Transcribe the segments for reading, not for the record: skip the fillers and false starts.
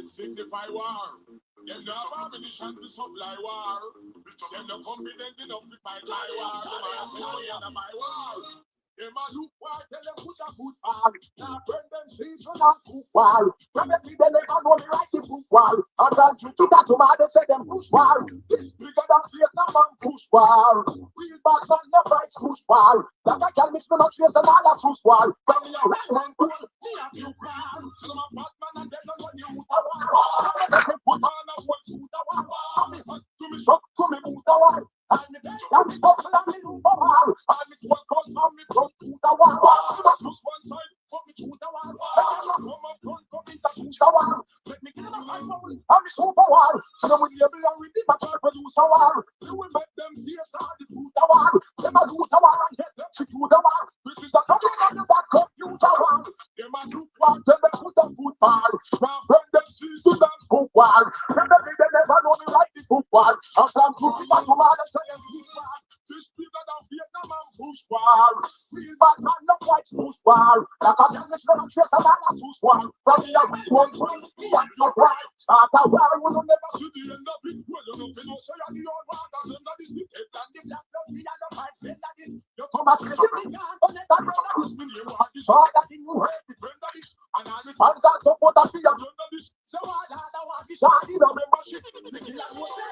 signify war. Them no have ammunition to supply war. Them no competent enough to fight my war. Them are not my war. Them a look war, tell them put a foot war. Now friend them season and cook war. When they see them never know me like the foot war. And then you keep that to my them say them push war. This bigger than Vietnam and push war. Real bad man no fights push war. Like I can mix me not chase and all a push war. From me a red one cool, me a few war. So them a fat man and they don't want you to war. They put on a one suit a war. Come me hot, to me shock, to me boot a war. And me bend and me buckle and me do a war. And me one cause and me front to the war. You must push one side, put me to the war. Let them come up front, come into the war. Let me give them a high bubble and me super war. So them will be able to with the battle produce a war. You will make them taste all the food a war. Them a do the war and get them to do the war. This is a coming on the back computer war. Them a do war, them a put a food war. Now friend them season and cook war. Them they never know me like the cook war. And from cooking back to war, them say them push war. This bigger than Vietnam and push war. Real bad man no white push war. Like a young Mr. and Trace and a push war. From the red one to the and your right. Start a war, we will never see the end of it. Well, you know, you know, say you're the old waters under this wicked land. If that blood me and the fight, say that this. You come and say the yard, but let that brother this me name. And this all that in you hate, defend this. And all the fans and support that we have done this. So all that I want this all the membership. The killer will say,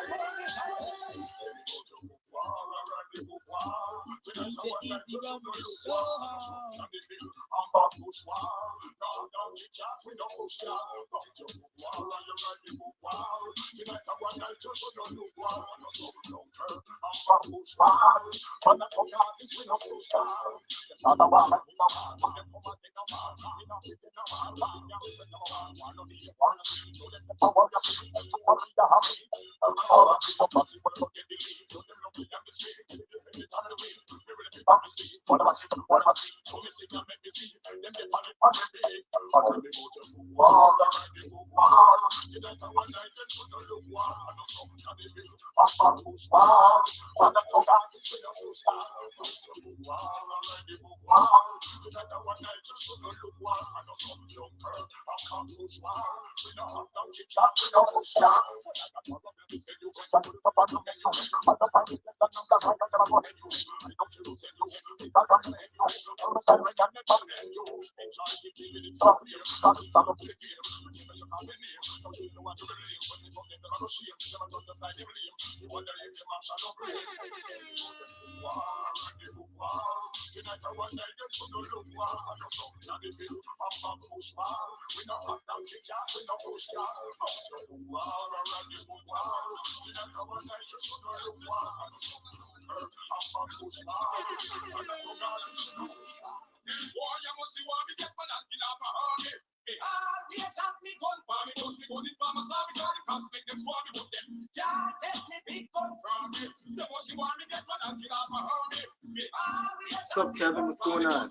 What's up, Kevin? What's going on?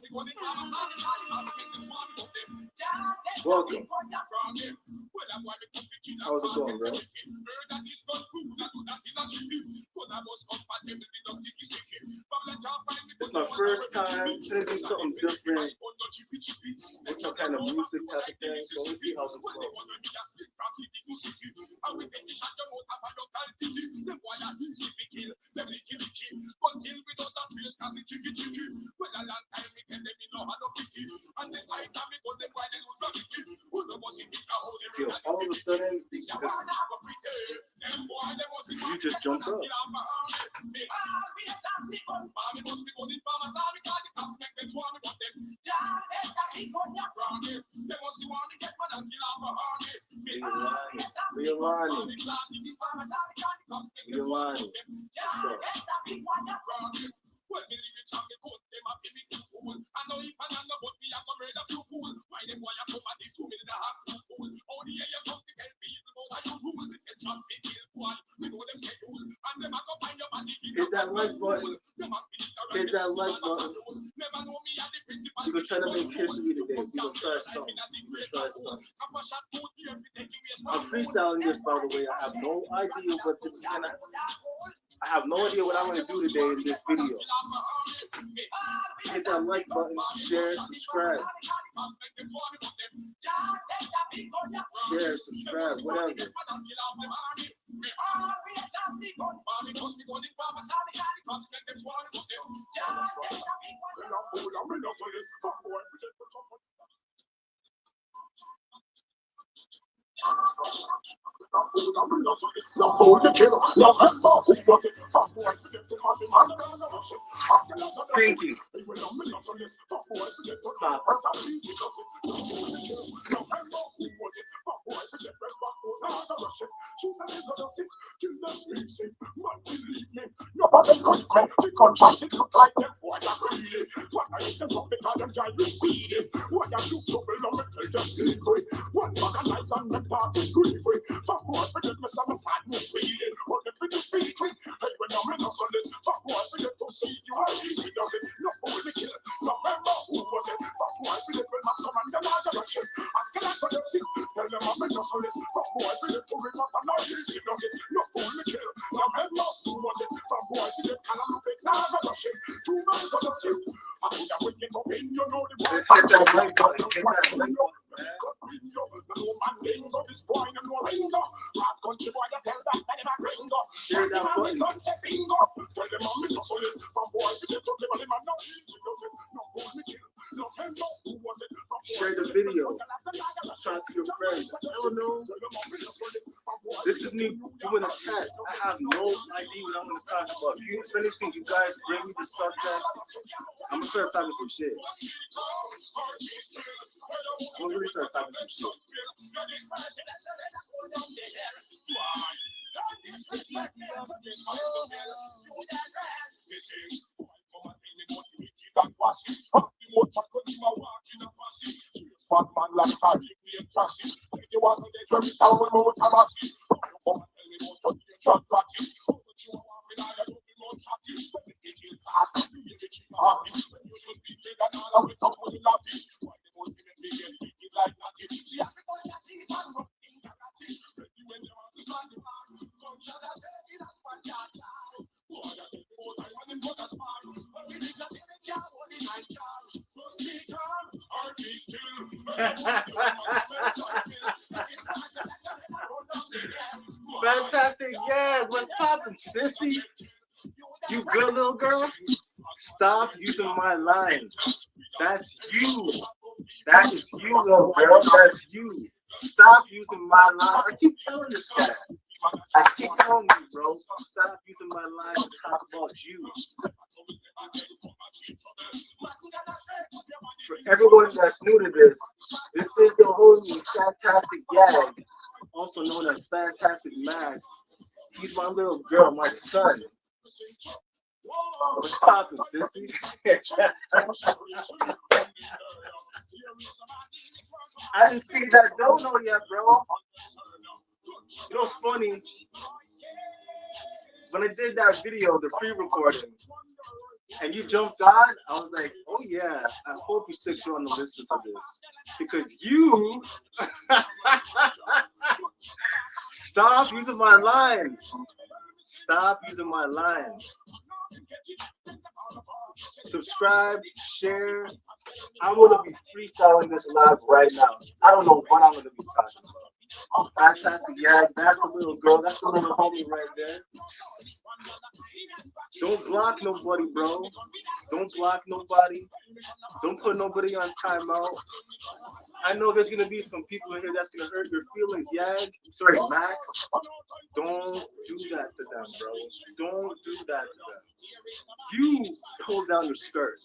Welcome. How's it going, bro? It's my first time. It's gonna be something different. It's some kind of music type of thing. So let's see how this goes. Yo, all of a sudden, you just jumped up. Realigning. So. Hit that like button. Hit that like button. We're gonna try to make history today. We're gonna try something. I'm freestyling this, by the way. I have no idea what this is gonna. I have no idea what I'm going to do today in this video. Hit that like button, share, subscribe. Share, subscribe, whatever. Thank you. Let's hit that like button. Hit that like button. Share that button. Share the video. Talk to your friends. I don't know. This is me doing a test. I have no idea what I'm going to talk about. If anything, you guys bring me the subject, I'm going to start talking some shit. I'm going to really start talking some shit. Fantastic, yeah. What's poppin', sissy? You good, little girl? Stop using my lines. That's you. That is you, little girl. That's you. Stop using my line. I keep telling this guy. I keep telling you, bro. Stop using my line to talk about you. For everyone that's new to this, this is the homie Fantastic Yag, also known as Fantastic Max. He's my little girl, my son. What's poppin', sissy? I didn't see that dono yet, bro. You know what's funny? When I did that video, the pre-recording, and you jumped on, I was like, oh yeah, I hope you stick on the listens of this. Because you stop using my lines. Stop using my lines. Subscribe, share. I'm gonna be freestyling this live right now. I don't know what I'm gonna be talking about. Fantastic, yeah. That's a little girl. That's a little homie right there. Don't block nobody, bro. Don't block nobody. Don't put nobody on timeout. I know there's gonna be some people in here that's gonna hurt your feelings, Yag. Sorry, Max. Don't do that to them, bro. Don't do that to them. You pull down your skirt.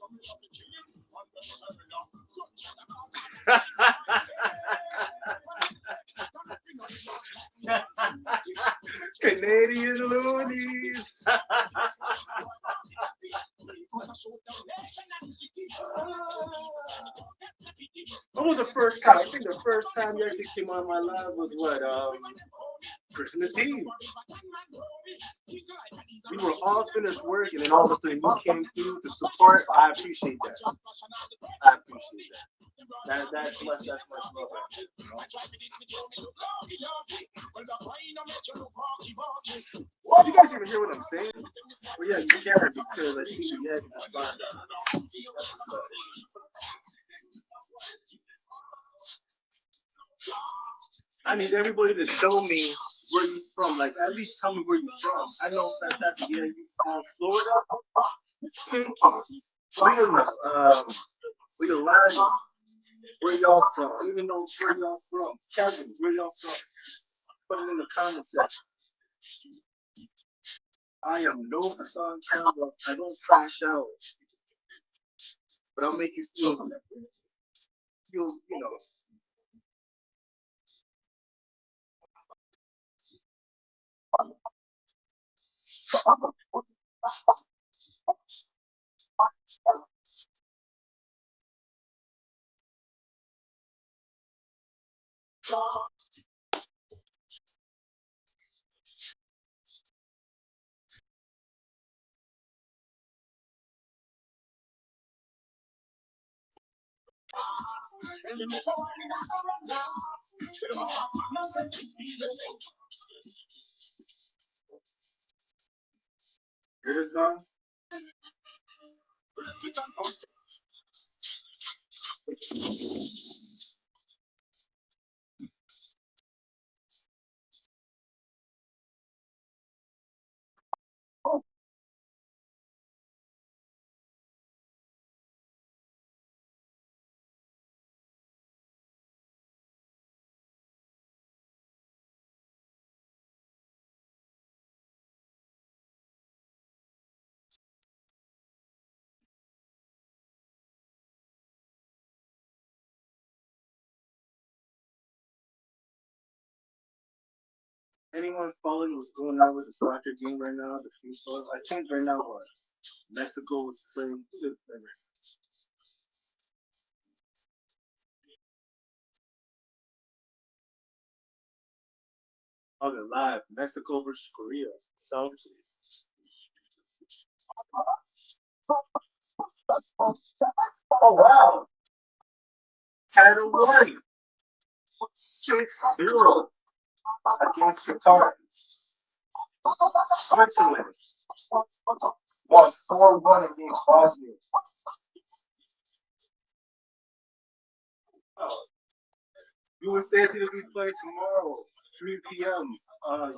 Canadian loonies. What was the first time? I think the first time you actually came on my live was what? Christmas Eve. We were all finished work, and then all of a sudden you came through to support. I appreciate that. I appreciate that. That's much love. You guys even hear what I'm saying? Well, yeah, you can because I see you had the spot. I need everybody to show me where you from. Like, at least tell me where you from. I know fantastic. Yeah, you from Florida? Pinky. Leon, Leon, where y'all from? Even though where y'all from. Kevin, where y'all from? Put it in the comment section. I am no Hassan Campbell. I don't crash out, but I'll make you feel, you know. Hear this song? Anyone following what's going on with the soccer game right now? The FIFA. I think right now what Mexico is playing. Oh, they're live. Mexico versus Korea. South. Oh wow! Canada won 6-0 against Qatar. Switzerland won 4-1 against Bosnia. Oh, USA is going to be playing tomorrow, 3 p.m.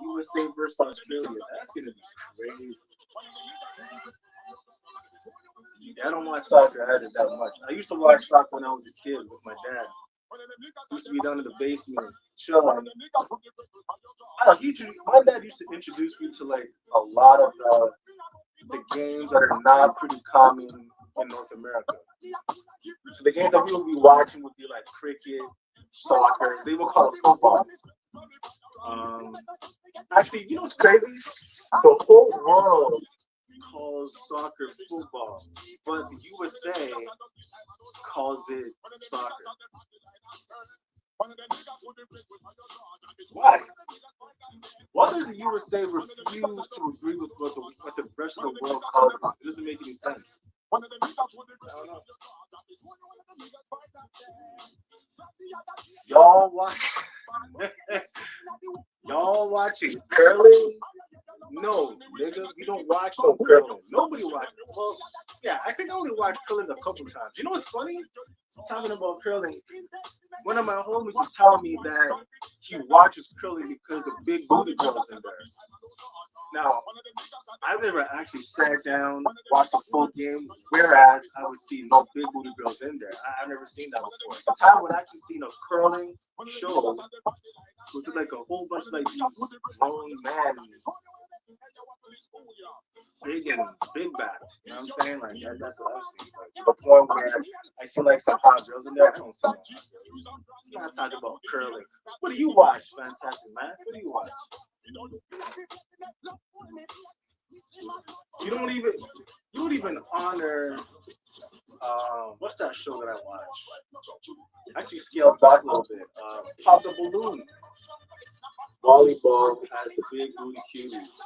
USA versus Australia. That's going to be crazy. Yeah, I don't watch soccer either that much. I used to watch soccer when I was a kid with my dad. Used to be down in the basement, chilling. I don't know, my dad used to introduce me to like a lot of the games that are not pretty common in North America. So the games that we would be watching would be like cricket, soccer. They would call it football. Um, Actually, you know what's crazy? The whole world calls soccer football, but the USA calls it soccer. Why? Why does the USA refuse to agree with what the rest of the world calls it? It doesn't make any sense. I don't know. Y'all watch. Y'all watching curling? No, nigga, you don't watch no curling. Nobody watches. Well, yeah, I think I only watched curling a couple times. You know what's funny? Talking about curling, one of my homies was telling me that he watches curling because the big booty girls in there. Now, I've never actually sat down, watched a full game, whereas I would see no big booty girls in there. I've never seen that before. The time when I actually seen a curling show was like a whole bunch of like these grown men, big and big bats. You know what I'm saying? Like that's what I've seen. Like, to the point where I see like some hot girls in there. I don't see no hot girls. Let's not talk about curling. What do you watch, fantastic man? What do you watch? You don't even you don't even honor what's that show that I watch? Actually scaled back a little bit. Pop the Balloon. Volleyball has the big booty cuties.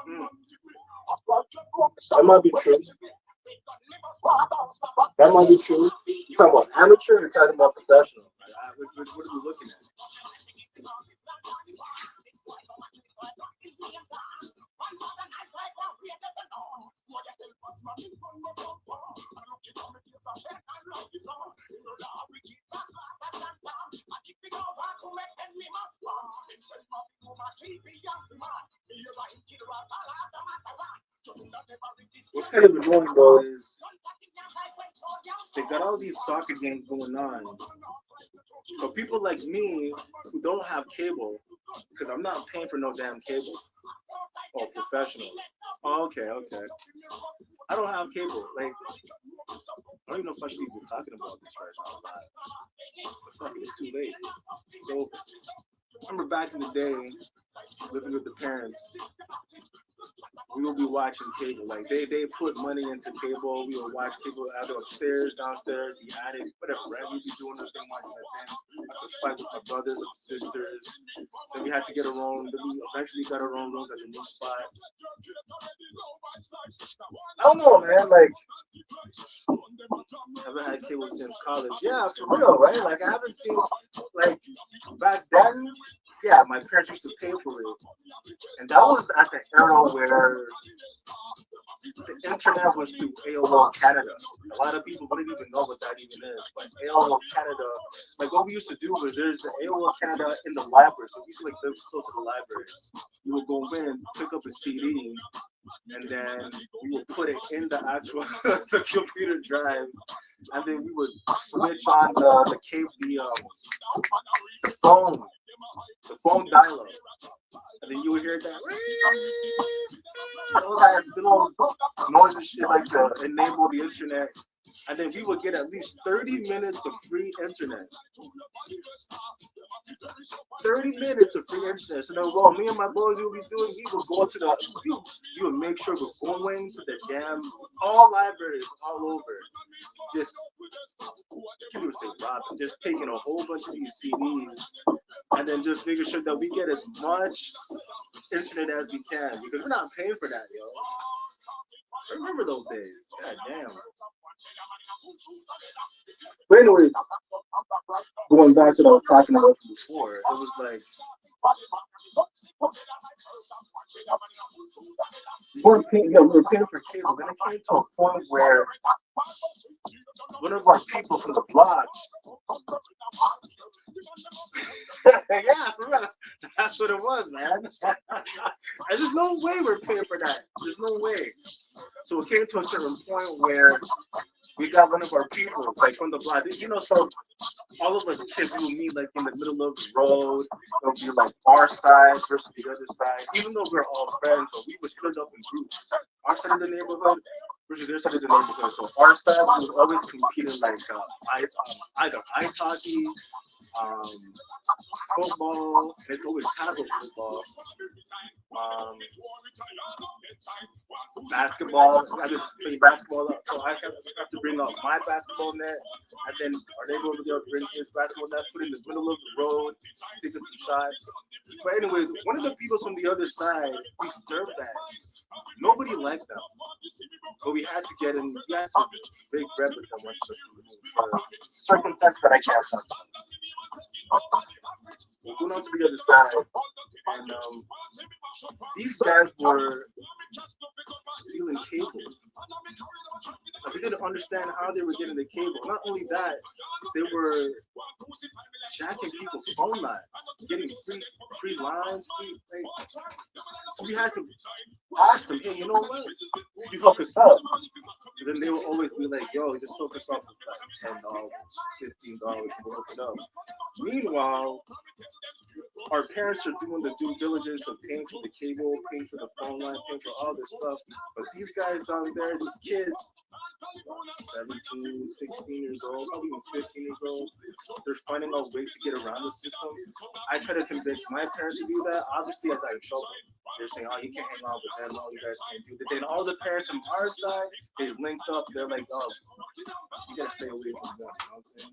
Mm. That might be true. That might be true. You talking about amateur or talking about professional? What are we looking at? What's kind of annoying though is they got all these soccer games going on, but people like me who don't have cable, because I'm not paying for no damn cable. Oh, professional. Oh, okay, okay. I don't have cable. Like, I don't even know if I should even be talking about this right now. But fuck, it's too late. So, I remember back in the day, living with the parents, we would be watching cable. Like they put money into cable. We would watch cable either upstairs, downstairs, the attic, whatever. Right? We'd be doing nothing, watching that thing. I had to fight with my brothers and sisters. Then we had to get our own. Then we eventually got our own rooms at the new spot. I don't know, man. Like, haven't had cable since college. Yeah, for real, right? Like, I haven't seen, like, back then, yeah, my parents used to pay for it. And that was at the era where the internet was through AOL Canada. A lot of people wouldn't even know what that even is. But AOL Canada, like what we used to do was there's an AOL Canada in the library. So we used to like live close to the library. We would go in, pick up a CD, and then we would put it in the actual the computer drive, and then we would switch on the cable, the phone, the phone dial-up, and then you would hear that all that little noise and shit like to enable the internet. And then we would get at least 30 minutes of free internet. 30 minutes of free internet. So then, well, me and my boys, we would be doing, we would go to the, you would make sure we're going to the damn, all libraries all over. Just, I can't even say robbing, just taking a whole bunch of these CDs and then just making sure that we get as much internet as we can because we're not paying for that, yo. I remember those days. God damn. But anyways, going back to what I was talking about before, it was like we were paying for cable. Then it came to a point where one of our people from the block, yeah, for real, that's what it was, man. There's just no way we're paying for that. There's no way. So it came to a certain point where we got one of our people, like from the block. You know, so all of us kids will meet like in the middle of the road. It'll be like our side versus the other side. Even though we're all friends, but we were split up in groups. Our side of the neighborhood versus their side of the neighborhood. So our side was always competing like either ice hockey, um, football. And it's always tackle football. Um, Basketball. I just play basketball up, so I have to bring up my basketball net, and then our neighbor over there bring his basketball net, put it in the middle of the road, taking some shots. But anyways, one of the people from the other side, these dirtbags, nobody liked them, so we had to get in. We had to big rep with them once for circumstances that I can't trust. We went on to the other side, and these guys were stealing cable. Like, we didn't understand how they were getting the cable. Not only that, they were jacking people's phone lines, getting free lines, free. So we had to ask them, hey, you know what? You hook us up. And then they will always be like, yo, just hook us up with like $10, $15 to hook it up. Meanwhile, our parents are doing the due diligence of paying for the cable, paying for the phone line, paying for all this stuff. But these guys down there, these kids, 17, 16 years old, probably even 15 years old, they're finding out ways to get around the system. I try to convince my parents to do that. Obviously, I got in trouble. They're saying, oh, you can't hang out with them. Oh, you guys can't do that. Then all the parents from our side, they linked up. They're like, oh, you got to stay away from them. You know what I'm saying?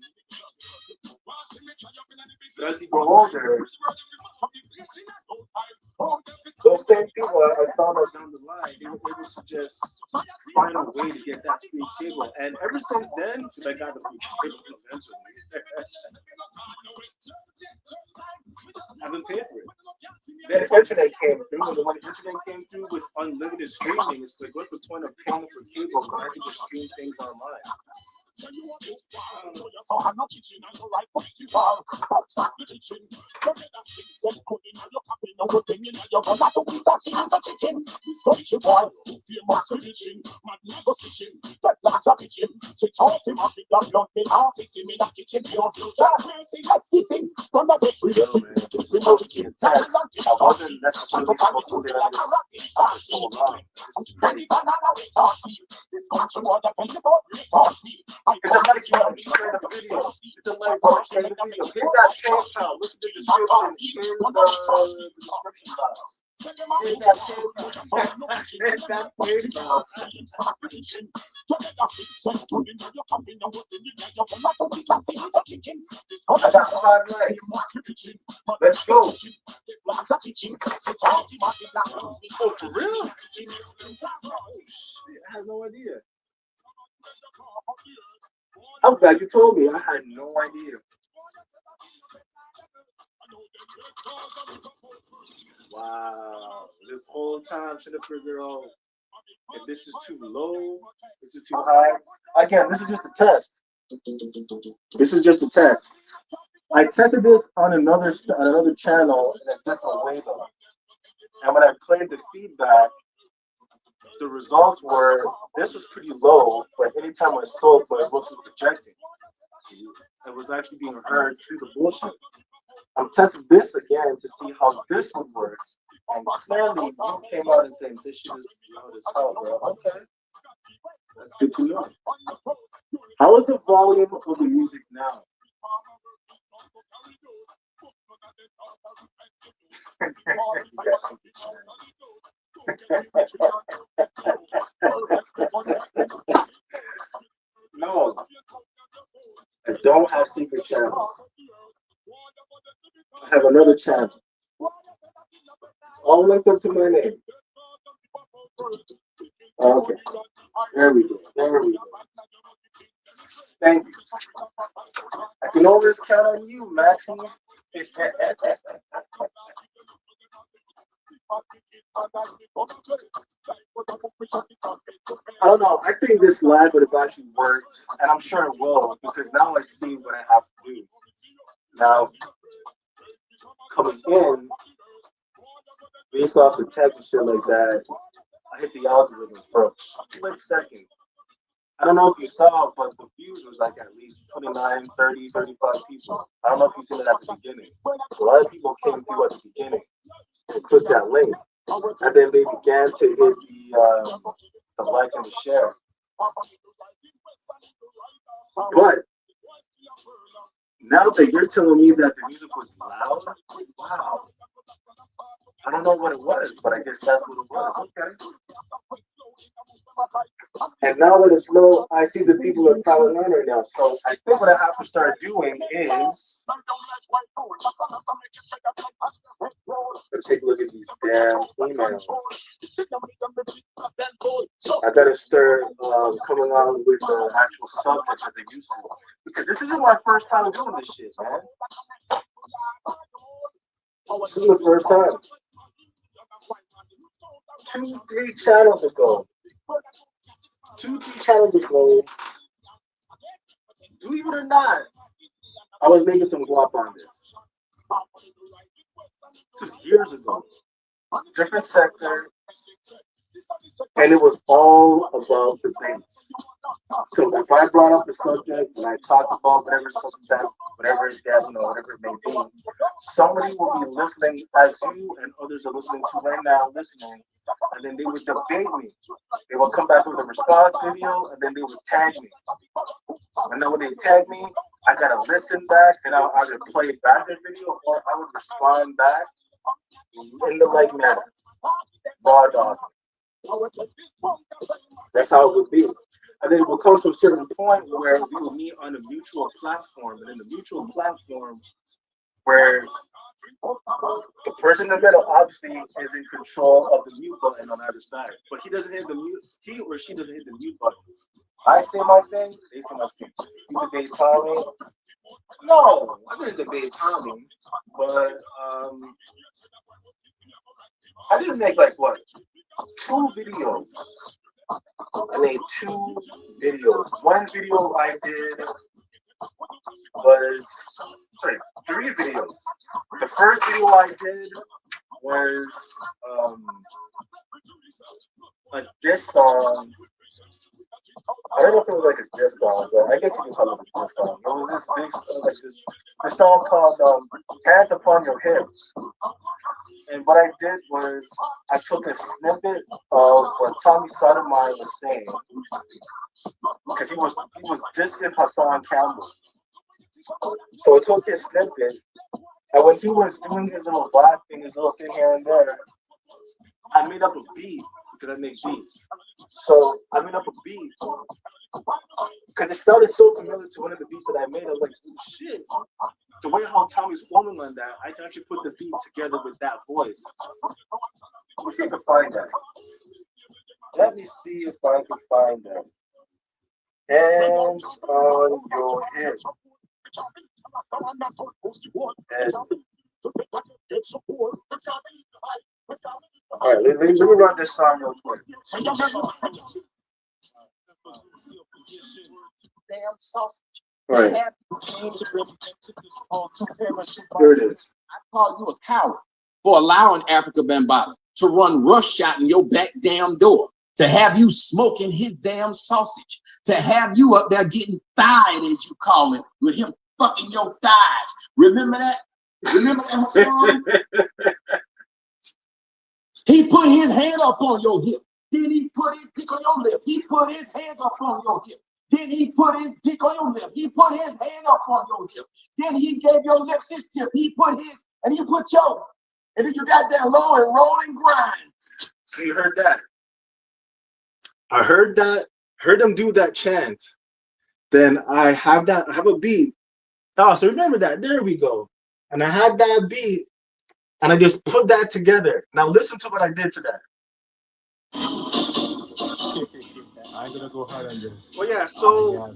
So as you grow older, those same people I thought of down the line, they were able to just find a way to get that free cable. And ever since then, because I got the free cable eventually, I've been paying for it. Then the internet came through, and when the internet came through with unlimited streaming, it's like, what's the point of paying for cable when I can just stream things online? Say you want to war, so you saw her no kitchen and you right pretty far. Outside the kitchen, you get a stick, set good in your cupping, no good thing in your gun, not to be sassy as a chicken. This country boy, fear much religion, man never kitchen, that lots of kitchen. So taught him up in the blood, the office in the kitchen, your future, mercy, let's kissing. From the best we Yo, man, this is supposed to be intense. I wasn't necessarily supposed to stay on this for so long. This is crazy. Hit the like button, share the video. Hit the like button, share the video. Hit that PayPal. Look at the description in the description box. Hit that PayPal. Hit that PayPal. I got 5 likes. Let's go. Oh, for real? I had no idea. I'm glad you told me. I had no idea. Wow. This whole time should have figured out if this is too low, this is too high. Again, this is just a test. This is just a test. I tested this on another channel in a different way though. And when I played the feedback, the results were this was pretty low, but anytime I spoke, my voice was projecting. It was actually being heard through the bullshit. I'm testing this again to see how this would work. And clearly, you came out and saying this shit is loud as hell, bro. Okay. That's good to know. How is the volume of the music now? No, I don't have secret channels. I have another channel. It's all linked up to my name. Okay, there we go. There we go. Thank you. I can always count on you, Maxie. I don't know. I think this live would have actually worked, and I'm sure it will because now I see what I have to do. Now, coming in, based off the text and shit like that, I hit the algorithm for a split second. I don't know if you saw, but the views was like at least 29, 30, 35 people. I don't know if you seen it at the beginning. A lot of people came through at the beginning and clicked that link. And then they began to hit the like and the share. But now that you're telling me that the music was loud, wow. I don't know what it was, but I guess that's what it was. Okay. And now that it's low, I see the people are piling on right now. So I think what I have to start doing is let's take a look at these damn emails. I gotta start coming on with the actual subject as I used to. Because this isn't my first time doing this shit, man. This is the first time. 2-3 channels ago. 2-3 channels ago, believe it or not, I was making some guap on this. This was years ago. Different sector, and it was all about debates. So if I brought up a subject and I talked about whatever it may be, somebody will be listening as you and others are listening to right now, listening, and then they would debate me. They would come back with a response video, and then they would tag me. And then when they tag me, I gotta listen back, and I'll either play back their video or I would respond back in the like manner. Raw dog. That's how it would be. And then it would come to a certain point where we would meet on a mutual platform. And in the mutual platform, where the person in the middle obviously is in control of the mute button on either side. But he doesn't hit the mute, he or she doesn't hit the mute button. I say my thing, they say my thing. You debate Tommy? No, I didn't debate Tommy, but I didn't make like what? 2 videos. I made 2 videos. One video I did was, sorry, 3 videos. The first video I did was a diss song. I don't know if it was like a diss song, but I guess you can call it a diss song. It was this song called "Hands Upon Your Hip." And what I did was I took a snippet of what Tommy Sotomayor was saying because he was dissing Hassan Campbell. So I took his snippet, and when he was doing his little vibe thing, his little thing here and there, I made up a beat because I make beats. So I made up a beat because it sounded so familiar to one of the beats that I made. I was like, oh, shit. The way how Tommy's flowing on that, I can actually put the beat together with that voice. Let me see if I can find that. Let me see if I can find that. Hands on your head. Head. All right, let me run this song real quick. Damn sausage. All right. Here it is. I call you a coward for allowing Africa Bambaataa to run roughshod in your back damn door, to have you smoking his damn sausage, to have you up there getting thighed, as you call it, with him fucking your thighs. Remember that? Remember that song? He put his hand up on your hip. Then he put his dick on your lip. He put his hands up on your hip. Then he put his dick on your lip. He put his hand up on your hip. Then he gave your lips his tip. He put his, and you put your, and then you got that low and roll and grind. So you heard that? I heard that, heard them do that chant. Then I have a beat. Oh, so remember that. There we go. And I had that beat, and I just put that together. Now listen to what I did to that. I'm gonna go hard on this. Well, yeah, so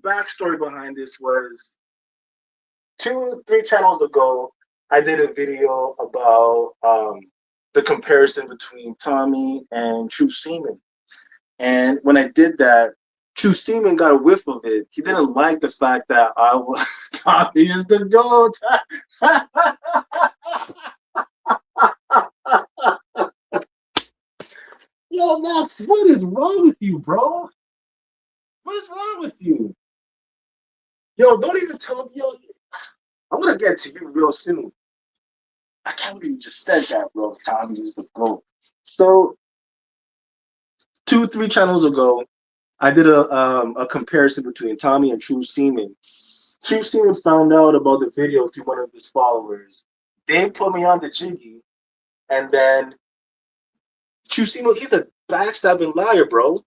backstory behind this was 2-3 channels ago, I did a video about the comparison between Tommy and True Seaman. And when I did that, True Seaman got a whiff of it. He didn't like the fact that I was Tommy is the GOAT. Yo, Max, what is wrong with you, bro? What is wrong with you? Yo, don't even tell me. Yo, I'm gonna get to you real soon. I can't believe you just said that, bro. Tommy is the GOAT. So, 2-3 channels ago, I did a comparison between Tommy and True Seaman. True Seaman found out about the video through one of his followers. They put me on the jiggy, and then True Seaman, he's a backstabbing liar, bro.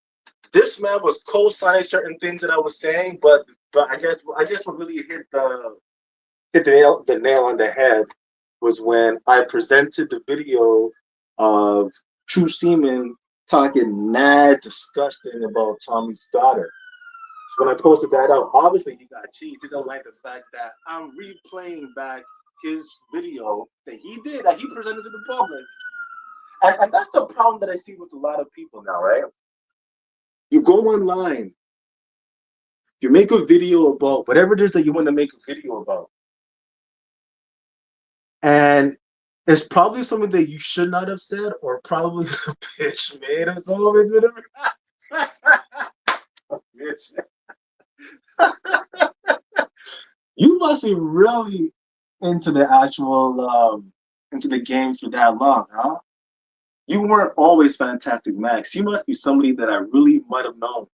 This man was co-signing certain things that I was saying, but I guess what really hit the nail on the head was when I presented the video of True Seaman talking mad disgusting about Tommy's daughter. So when I posted that out, obviously he got cheesed. He don't like the fact that I'm replaying back his video that he did, that he presented to the public. And that's the problem that I see with a lot of people now, right? You go online, you make a video about whatever it is that you want to make a video about. And it's probably something that you should not have said, or probably a bitch made us always whatever. Bitch. You must be really into the actual into the game for that long, huh? You weren't always Fantastic Max. You must be somebody that I really might have known.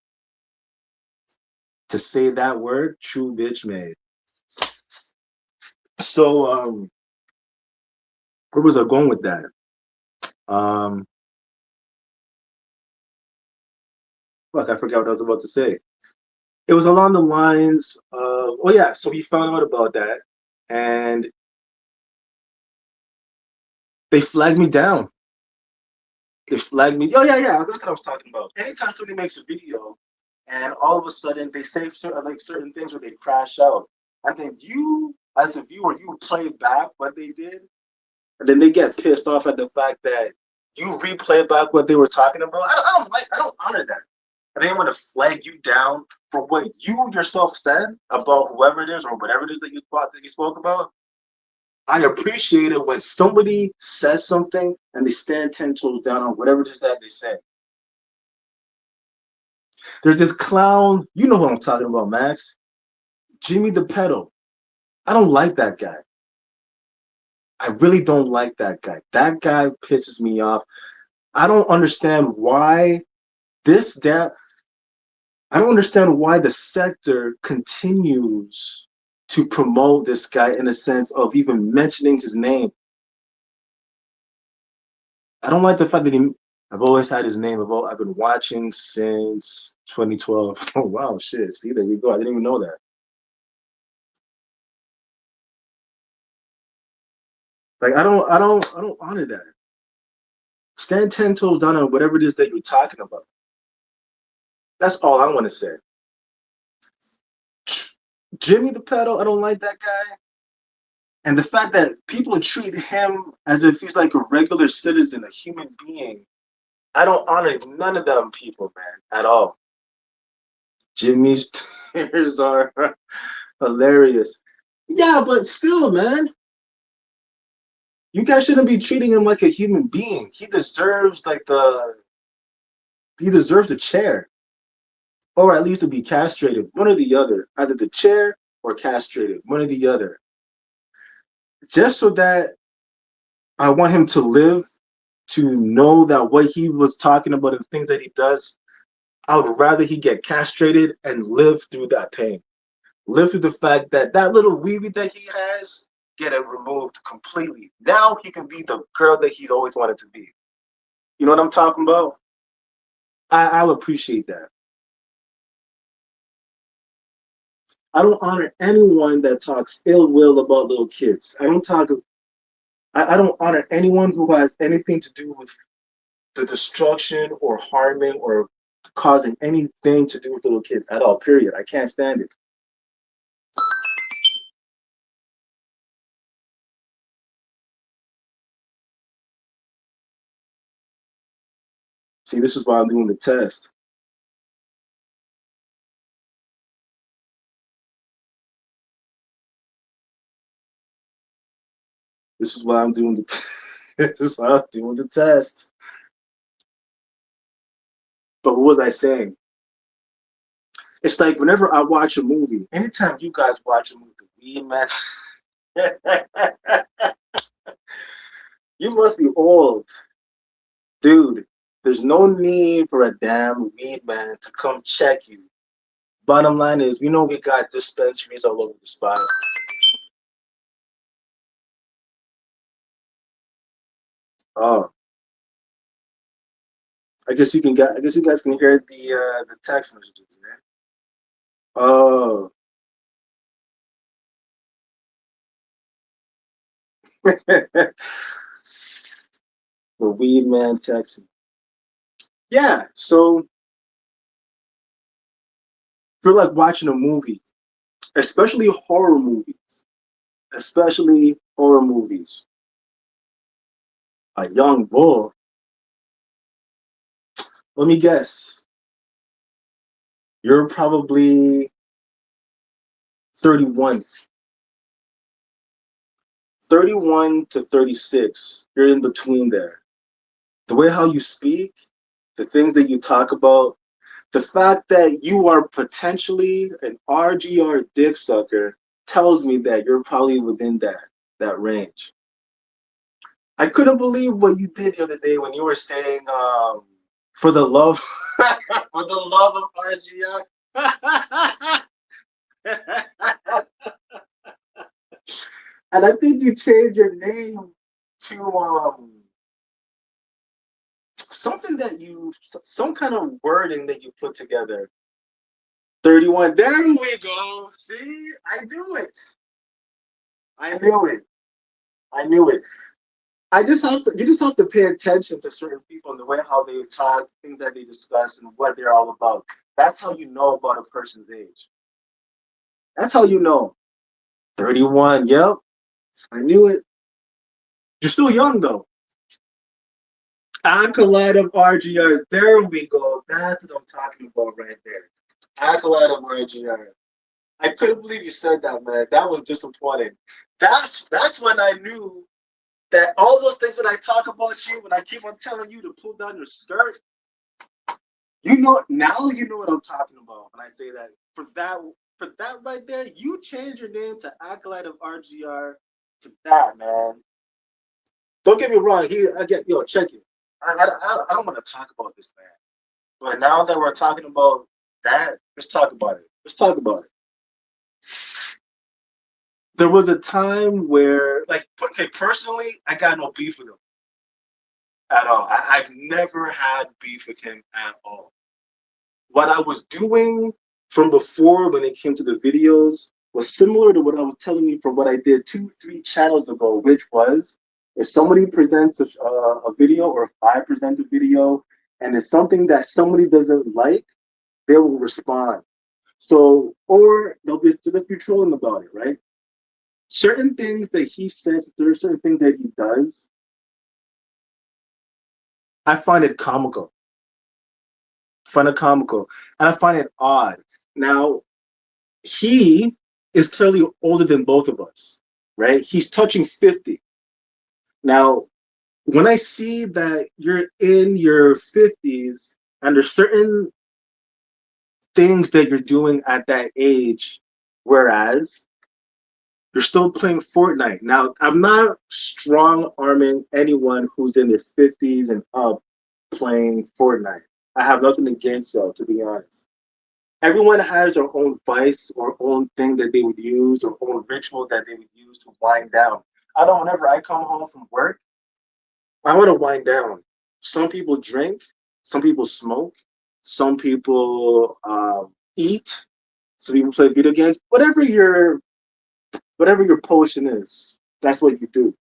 To say that word, true bitch made. So where was I going with that? Fuck, I forgot what I was about to say. It was along the lines of, oh yeah, so he found out about that, and they flagged me down. They flagged me. Oh yeah, that's what I was talking about. Anytime somebody makes a video, and all of a sudden they say certain things where they crash out, and then you, as a viewer, you play back what they did, and then they get pissed off at the fact that you replay back what they were talking about. I don't honor that. and they want to flag you down for what you yourself said about whoever it is or whatever it is that you spoke about. I appreciate it when somebody says something and they stand 10 toes down on whatever it is that they say. There's this clown, you know who I'm talking about, Max. Jimmy the Pedo. I don't like that guy. I really don't like that guy. That guy pisses me off. I don't understand why this that I don't understand why the sector continues to promote this guy in a sense of even mentioning his name. I don't like the fact that I've always had his name. I've been watching since 2012. Oh wow, shit. See, there we go. I didn't even know that. Like I don't honor that. Stand 10 toes down on whatever it is that you're talking about. That's all I want to say. Jimmy the Pedo, I don't like that guy. And the fact that people treat him as if he's like a regular citizen, a human being, I don't honor none of them people, man, at all. Jimmy's tears are hilarious. Yeah, but still, man, you guys shouldn't be treating him like a human being. He deserves the chair, or at least to be castrated. One or the other, either the chair or castrated. One or the other. Just so that I want him to live, to know that what he was talking about and things that he does, I would rather he get castrated and live through that pain. Live through the fact that that little weeby that he has, get it removed completely. Now he can be the girl that he's always wanted to be. You know what I'm talking about? I'll appreciate that. I don't honor anyone that talks ill will about little kids. I don't honor anyone who has anything to do with the destruction or harming or causing anything to do with little kids at all, period. I can't stand it. See, this is why I'm doing the test. This is why I'm doing this is why I'm doing the test. But what was I saying? It's like whenever I watch a movie, anytime you guys watch a movie, we match. You must be old, dude. There's no need for a damn weed man to come check you. Bottom line is, we know we got dispensaries all over the spot. Oh, I guess you guys can hear the text messages, man. Oh, the weed man texting. Yeah, so for like watching a movie, especially horror movies, especially horror movies. A young bull. Let me guess. You're probably 31. 31 to 36. You're in between there. The way how you speak, the things that you talk about, the fact that you are potentially an RGR dick sucker tells me that you're probably within that range. I couldn't believe what you did the other day when you were saying for the love for the love of RGR. And I think you changed your name to something that some kind of wording that you put together. 31. There we go. See, I knew it. I knew it. I knew it. You just have to pay attention to certain people and the way how they talk, things that they discuss, and what they're all about. That's how you know about a person's age. That's how you know. 31. Yep, I knew it. You're still young though. Acolyte of RGR. There we go. That's what I'm talking about right there. Acolyte of RGR. I couldn't believe you said that, man. That was disappointing. That's when I knew that all those things that I talk about you, when I keep on telling you to pull down your skirt, you know now you know what I'm talking about when I say that. For that right there, you change your name to Acolyte of RGR for that, man. Don't get me wrong. I get yo, check it. I don't want to talk about this, man. But now that we're talking about that, let's talk about it. Let's talk about it. There was a time where, like, okay, personally, I got no beef with him at all. I've never had beef with him at all. What I was doing from before when it came to the videos was similar to what I was telling you from what I did 2, 3 channels ago, which was if somebody presents a video or if I present a video and it's something that somebody doesn't like, they will respond. So, or they'll just be trolling about it, right? Certain things that he says, there are certain things that he does, I find it comical. Find it comical. And I find it odd. Now, he is clearly older than both of us, right? He's touching 50. Now, when I see that you're in your 50s and there's certain things that you're doing at that age, whereas you're still playing Fortnite. Now, I'm not strong arming anyone who's in their 50s and up playing Fortnite. I have nothing against y'all, to be honest. Everyone has their own vice or own thing that they would use or own ritual that they would use to wind down. I know whenever I come home from work, I want to wind down. Some people drink, some people smoke, some people eat, some people play video games. Whatever your potion is, that's what you do.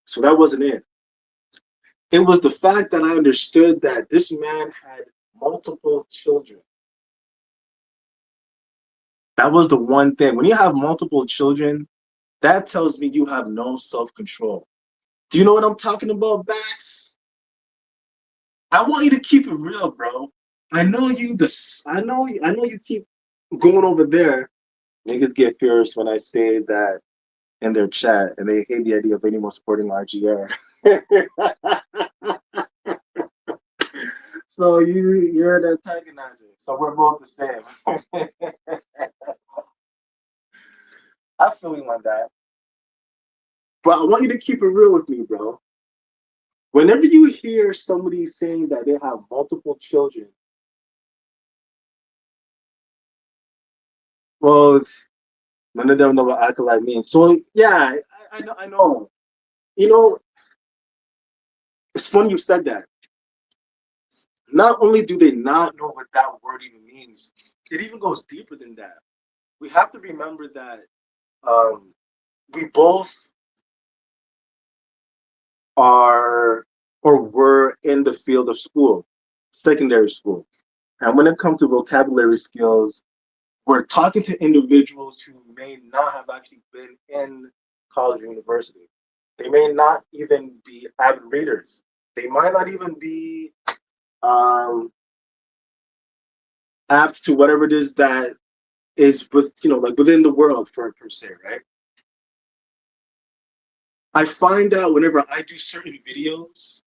So that wasn't it. It was the fact that I understood that this man had multiple children. That was the one thing. When you have multiple children, that tells me you have no self-control. Do you know what I'm talking about, Bax? I want you to keep it real, bro. I know you this I know you keep going over there. Niggas get furious when I say that in their chat and they hate the idea of anyone supporting RGR. So you're the antagonizer. So we're both the same. I feel you on that. But I want you to keep it real with me, bro. Whenever you hear somebody saying that they have multiple children, well, none of them know what acolyte means. So yeah, I know. I know. You know, it's funny you said that. Not only do they not know what that word even means, it even goes deeper than that. We have to remember that um, we both are or were in the field of school, secondary school. And when it comes to vocabulary skills, we're talking to individuals who may not have actually been in college or university. They may not even be avid readers. They might not even be um, apt to whatever it is that is with like within the world for per se, right? I find out whenever I do certain videos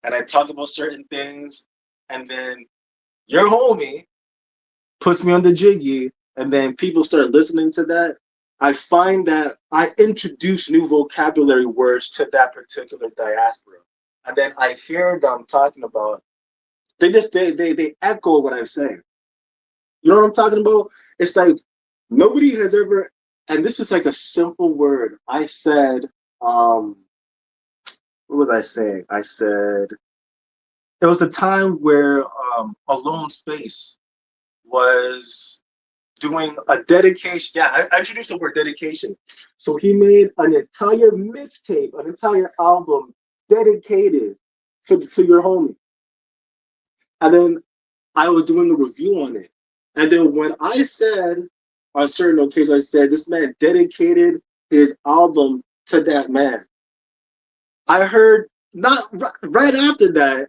and I talk about certain things, and then your homie puts me on the jiggy, and then people start listening to that. I find that I introduce new vocabulary words to that particular diaspora, and then I hear them talking about. They echo what I'm saying. You know what I'm talking about? It's like nobody has ever, and this is like a simple word. I said, what was I saying? I said it was the time where Alone Space was doing a dedication. Yeah, I introduced the word dedication. So he made an entire mixtape, an entire album dedicated to your homie. And then I was doing a review on it. And then when I said on certain occasions, I said this man dedicated his album to that man. I heard not right after that,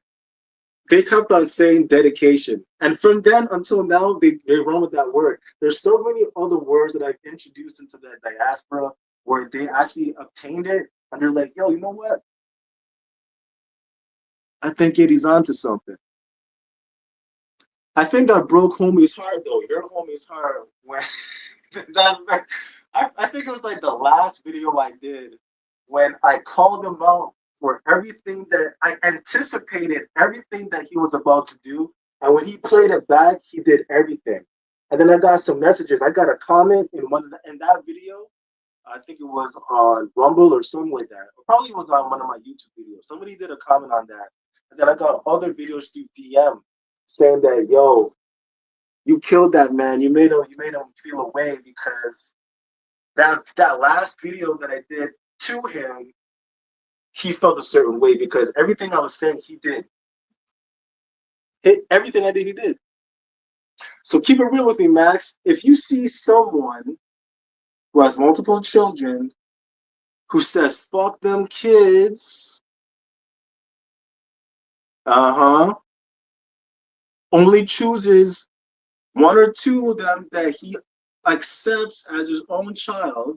They kept on saying dedication. And from then until now, they run with that word. There's so many other words that I've introduced into the diaspora where they actually obtained it. And they're like, yo, you know what? I think Eddie's onto something. I think I broke homie's heart, though. Your homie's heart when that, I think it was like the last video I did when I called him out for everything that I anticipated, everything that he was about to do. And when he played it back, he did everything. And then I got some messages. I got a comment in in that video. I think it was on Rumble or something like that. It probably was on one of my YouTube videos. Somebody did a comment on that. And then I got other videos through DM saying that, yo, you killed that man. You made him feel away because that last video that I did to him, he felt a certain way because everything I was saying he did. Everything I did, he did. So keep it real with me, Max. If you see someone who has multiple children who says fuck them kids, only chooses one or two of them that he accepts as his own child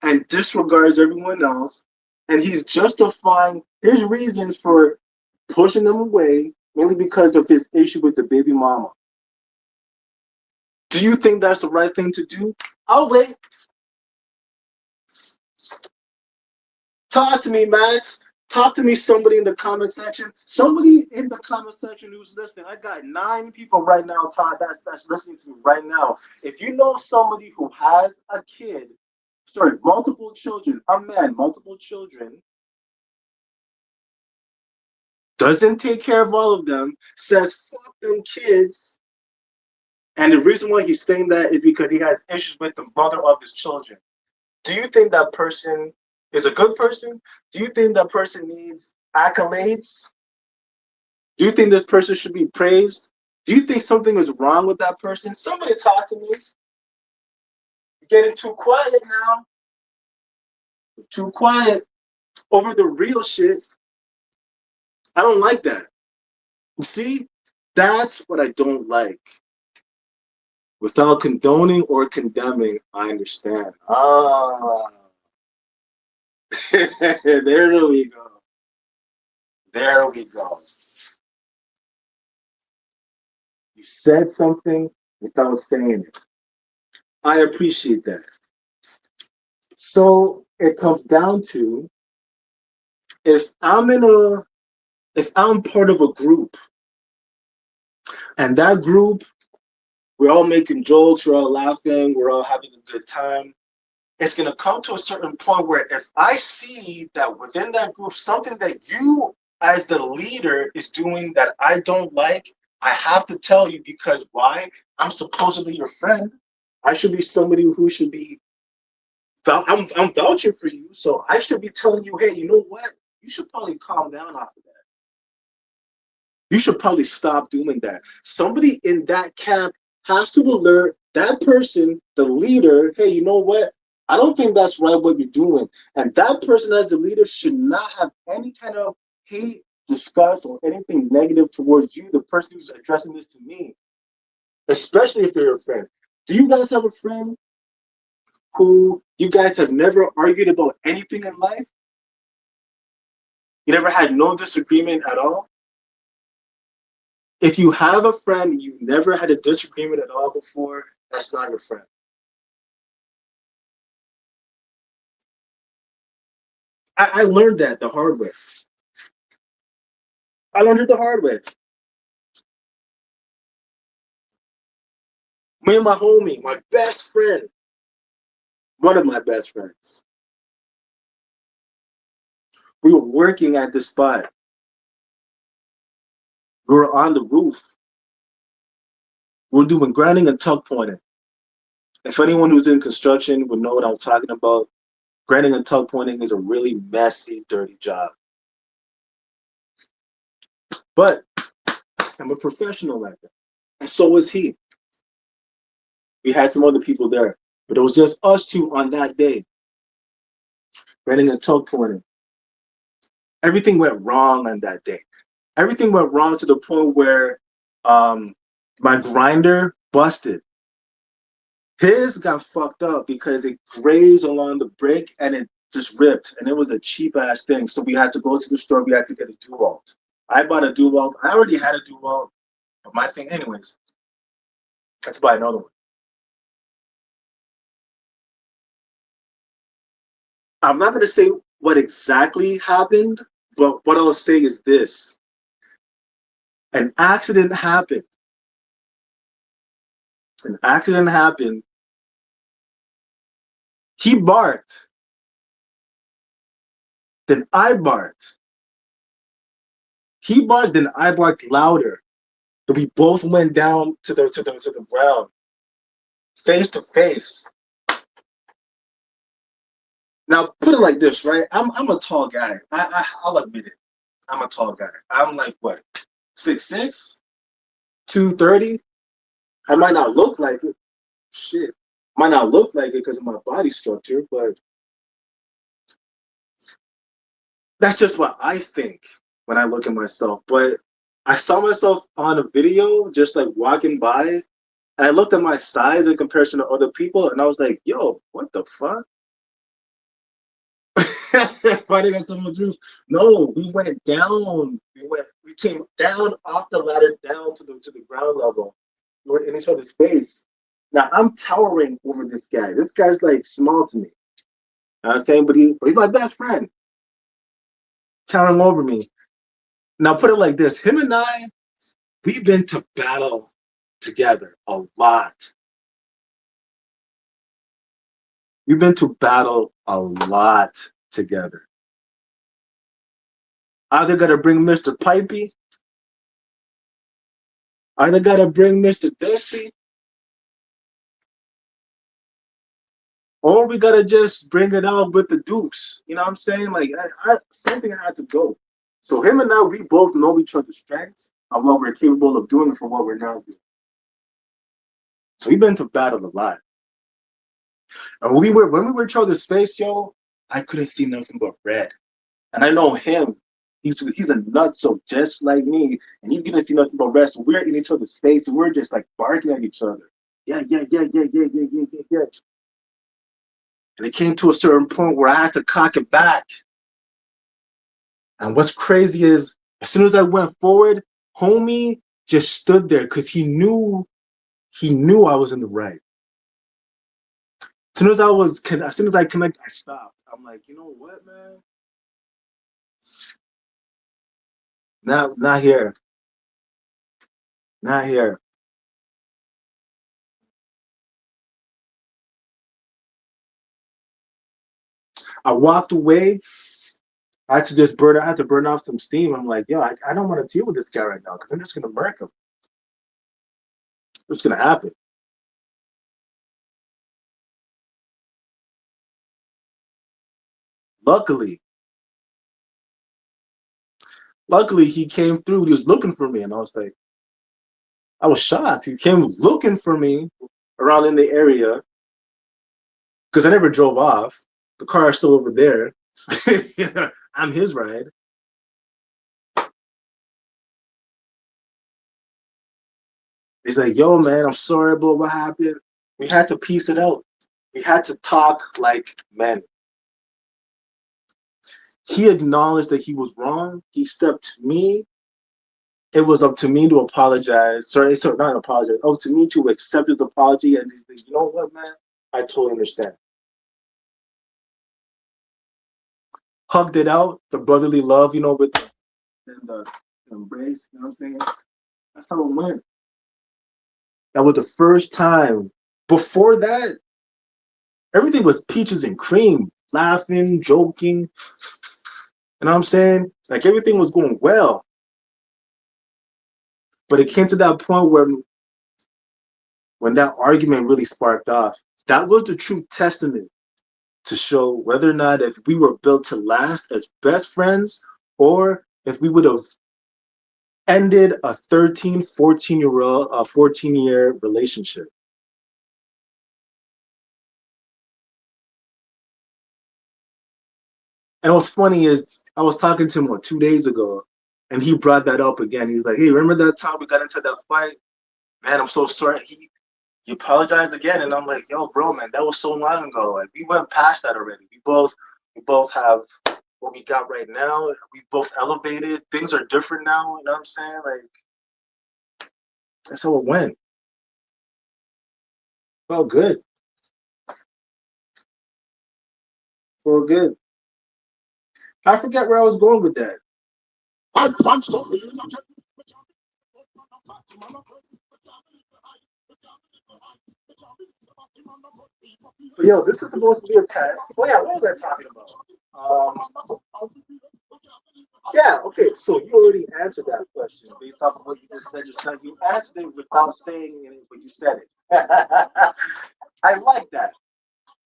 and disregards everyone else, and he's justifying his reasons for pushing them away mainly because of his issue with the baby mama. Do you think that's the right thing to do? I'll wait. Talk to me, Max. Talk to me, somebody in the comment section. Somebody in the comment section who's listening. I got 9 people right now, Todd, that's listening to me right now. If you know somebody who has a kid, multiple children, a man, multiple children, doesn't take care of all of them, says fuck them kids, and the reason why he's saying that is because he has issues with the mother of his children. Do you think that person is a good person? Do you think that person needs accolades? Do you think this person should be praised? Do you think something is wrong with that person? Somebody talk to me. You're getting too quiet now. Too quiet over the real shit. I don't like that. You see, that's what I don't like. Without condoning or condemning, I understand. There we go. There we go. You said something without saying it. I appreciate that. So it comes down to if I'm part of a group and that group, we're all making jokes, we're all laughing, we're all having a good time. It's going to come to a certain point where if I see that within that group, something that you as the leader is doing that I don't like, I have to tell you because why? I'm supposedly your friend. I should be somebody who should be, I'm vouching for you. So I should be telling you, hey, you know what? You should probably calm down off of that. You should probably stop doing that. Somebody in that camp has to alert that person, the leader, hey, you know what? I don't think that's right what you're doing. And that person as the leader should not have any kind of hate, disgust, or anything negative towards you, the person who's addressing this to me, especially if they're your friend. Do you guys have a friend who you guys have never argued about anything in life? You never had no disagreement at all? If you have a friend you've never had a disagreement at all before, that's not your friend. I learned that the hard way. I learned it the hard way. Me and my homie, my best friend, one of my best friends, we were working at this spot. We were on the roof. We were doing grinding and tuck pointing. If anyone who's in construction would know what I'm talking about, grinding and tuck pointing is a really messy, dirty job. But I'm a professional at that. And so was he. We had some other people there, but it was just us two on that day. Grinding and tuck pointing. Everything went wrong on that day. Everything went wrong to the point where um, my grinder busted. His got fucked up because it grazed along the brick and it just ripped. And it was a cheap ass thing. So we had to go to the store. We had to get a DeWalt. I bought a DeWalt. I already had a DeWalt, but my thing, anyways, let's buy another one. I'm not going to say what exactly happened, but what I'll say is this: an accident happened. An accident happened. He barked. Then I barked. He barked. Then I barked louder. And we both went down to the ground, face to face. Now put it like this, right? I'm a tall guy. I'll admit it. I'm a tall guy. I'm like what, 6'6", 230. I might not look like it. Shit, might not look like it because of my body structure, but that's just what I think when I look at myself. But I saw myself on a video just like walking by, and I looked at my size in comparison to other people, and I was like, "Yo, what the fuck?" Fighting on someone's roof. No, we went down. We came down off the ladder down to the ground level. We were in each other's face. Now I'm towering over this guy. This guy's like small to me. You know what I'm saying, but he's my best friend, towering over me. Now put it like this: him and I, we've been to battle together a lot. We've been to battle a lot together. Either gotta bring Mr. Pipey, either gotta bring Mr. Dusty, or we gotta just bring it out with the deuce. You know what I'm saying? Like something had to go. So him and I, we both know each other's strengths and what we're capable of doing for what we're now doing. So we've been to battle a lot. And when we were each other's face, yo, I couldn't see nothing but red. And I know him. He's a nutso just like me, and he's gonna see nothing but red. So we're in each other's face, and we're just like barking at each other. Yeah, yeah, yeah, yeah, yeah, yeah, yeah, yeah, yeah. And it came to a certain point where I had to cock it back. And what's crazy is, as soon as I went forward, homie just stood there because he knew I was in the right. As soon as I connected, I stopped. I'm like, you know what, man? Not here. Not here. I walked away. I had to burn off some steam. I'm like, yo, I don't want to deal with this guy right now because I'm just gonna murk him. What's gonna happen? Luckily, luckily he came through. He was looking for me, and I was shocked. He came looking for me around in the area because I never drove off. The car is still over there. I'm his ride. He's like, yo, man, I'm sorry about what happened. We had to piece it out. We had to talk like men. He acknowledged that he was wrong. He stepped to me. It was up to me to apologize. Sorry, not apologize. Up to me to accept his apology. And he's like, you know what, man? I totally understand. Hugged it out, the brotherly love, with the embrace. You know what I'm saying? That's how it went. That was the first time. Before that, everything was peaches and cream, laughing, joking. You know what I'm saying? Like everything was going well. But it came to that point where when that argument really sparked off, that was the true testament to show whether or not if we were built to last as best friends or if we would have ended a 13, 14-year relationship. And what's funny is I was talking to him 2 days ago, And he brought that up again. He's like, "Hey, remember that time we got into that fight? Man, I'm so sorry." He apologized again, and I'm like, "Yo, bro, man, that was so long ago. Like, we went past that already. We both have what we got right now. We both elevated. Things are different now. You know what I'm saying? Like, that's how it went. Felt good. Felt good. I forget where I was going with that. I'm sorry. But yo, this is supposed to be a test. Oh yeah, what was I talking about? Yeah, okay. So you already answered that question based off of what you just said. You answered it without saying it, but you said it. I like that.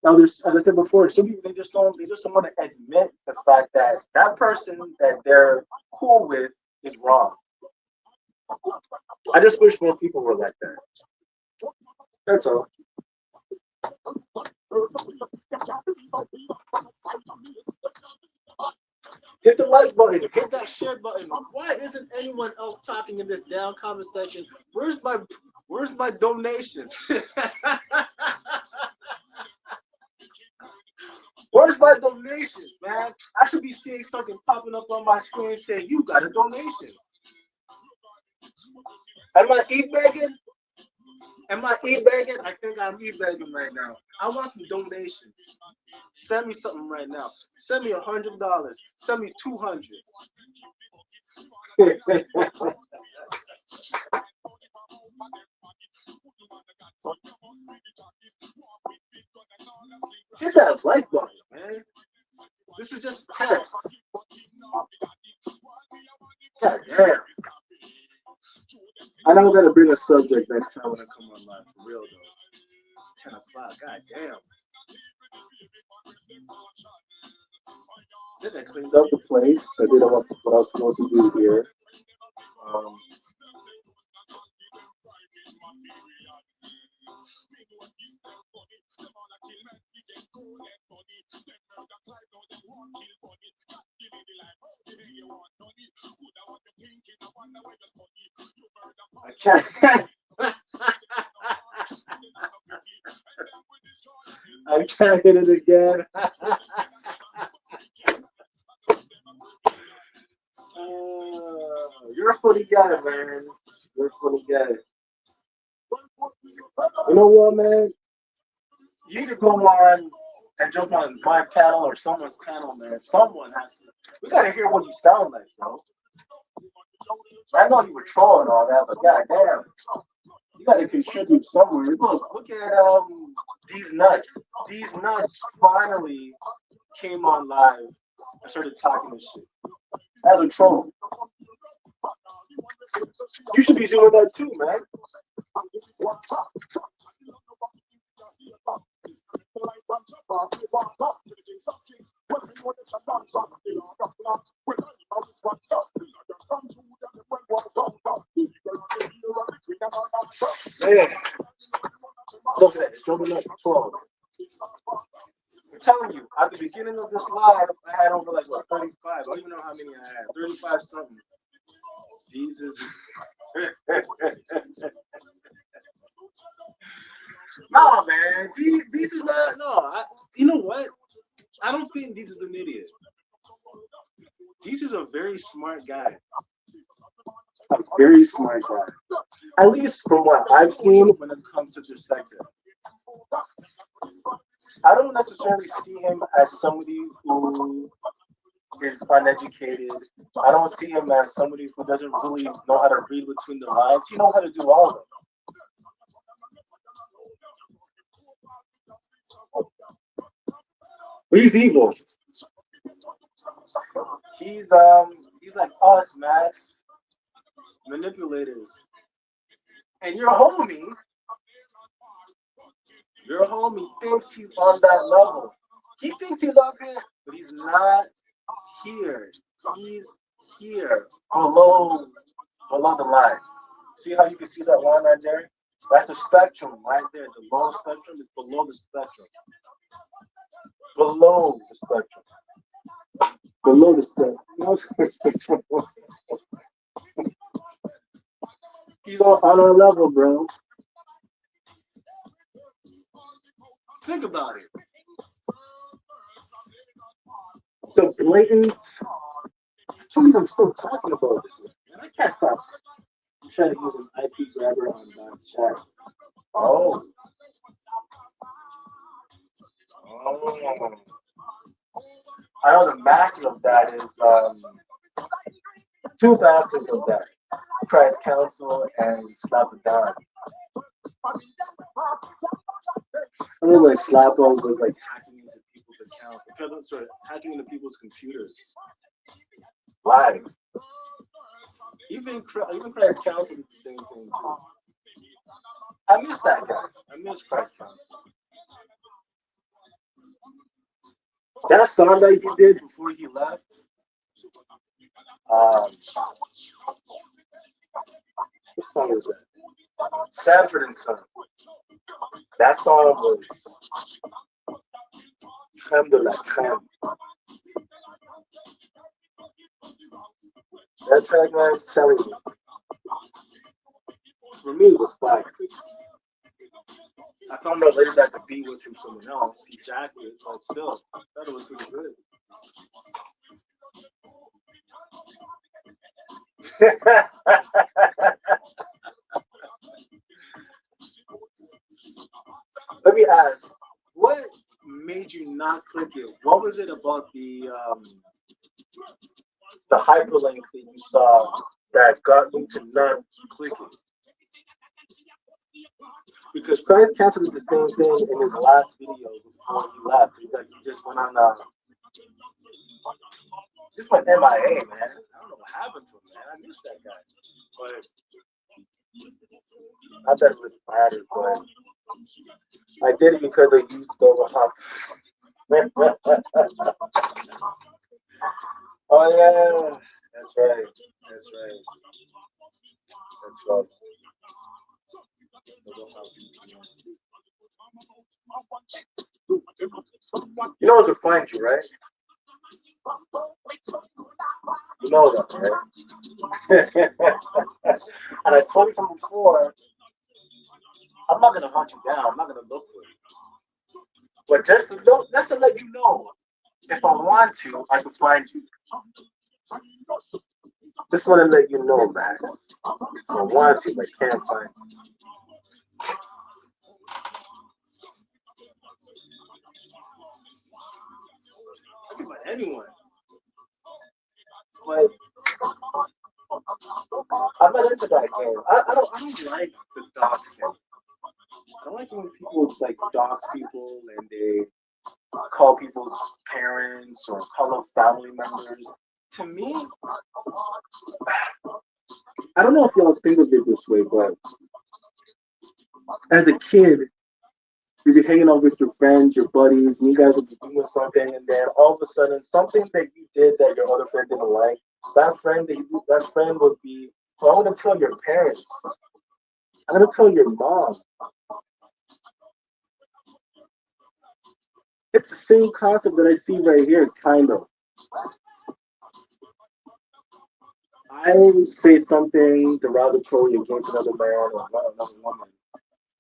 Now, there's, as I said before, some people they just don't want to admit the fact that that person that they're cool with is wrong. I just wish more people were like that. That's all. Hit the like button. Hit that share button. Why isn't anyone else talking in this down comment section? Where's my donations? Where's my donations, man? I should be seeing something popping up on my screen saying you got a donation. Am I e-begging? Am I e-begging? I think I'm e-begging right now. I want some donations. Send me something right now. Send me $100. Send me 200. Hit that like button, man. This is just a test. God damn. I know I'm gonna bring a subject next time when I come online for real though. 10 o'clock. God damn. Then I cleaned up the place. I did what I was supposed to do here. Um, I can't. I can't hit it again. You're a funny guy, man. You're a funny guy. You know what, man? You need to go on and jump on my panel or someone's panel, man. Someone has to. We gotta hear what you sound like, bro. I know you were trolling all that, but goddamn, you gotta contribute somewhere. Look at these nuts. These nuts finally came on live and started talking this shit. As a troll, you should be doing that too, man. Man, look at that. It's jumping up to 12. I'm telling you, at the beginning of this live, I had over like what 35. I don't even know how many I had. 35 something. These is no man. These is not no. You know what? I don't think these is an idiot. These is a very smart guy. A very smart guy. At least from what I've seen when it comes to this sector. I don't necessarily see him as somebody who is uneducated. I don't see him as somebody who doesn't really know how to read between the lines. He knows how to do all of them. But he's evil. He's like us, Max, manipulators. And your homie thinks he's on that level. He thinks he's up here, but he's not here. He's here below the line. See how you can see that line right there? That's the spectrum right there. The low spectrum is below the spectrum. Below the spectrum. Below the sun. No, he's on our level, bro. Think about it. The blatant. I can't even still talking about this. Man, I can't stop. I'm trying to use an IP grabber on God's chat. Oh. Oh. I know the master of that is two masters of that. Christ Council and Slap It Down. I remember like Slappo was like hacking into people's accounts, sorry, hacking into people's computers live. Even Christ Council did the same thing too. I miss that guy. I miss Christ Council. That song that he did before he left, um, what song is that? Sanford and Son. That song was creme de la creme. That track, man, telling you, for me, it was fire. I found out later that the beat was from someone else. He jacked it, but still, I thought it was pretty good. Let me ask, what made you not click it? What was it about the hyperlink that you saw that got you to not click it? Because Christ Castle did the same thing in his last video before he left. He just went on, just went MIA, man. I don't know what happened to him, man. I missed that guy. But I bet it was mattered, but I did it because I used Dover Hop. Oh yeah, that's right. That's right. That's right. You know I can find you, right? You know that, right? And I told you from before, I'm not gonna hunt you down. I'm not gonna look for you. But just to let you know, if I want to, I can find you. Just want to let you know, Max. If I want to, I can't find you. I can find anyone. But I'm not into that game. I don't like the doxing. I don't like when people like dox people and they call people's parents or call up family members. To me, I don't know if y'all think of it this way, but as a kid, you'd be hanging out with your friends, your buddies, and you guys would be doing something, and then all of a sudden, something that you did that your other friend didn't like, that friend would be, well, I'm gonna tell your parents. I'm gonna tell your mom. It's the same concept that I see right here, kind of. I say something derogatory against another man or another woman.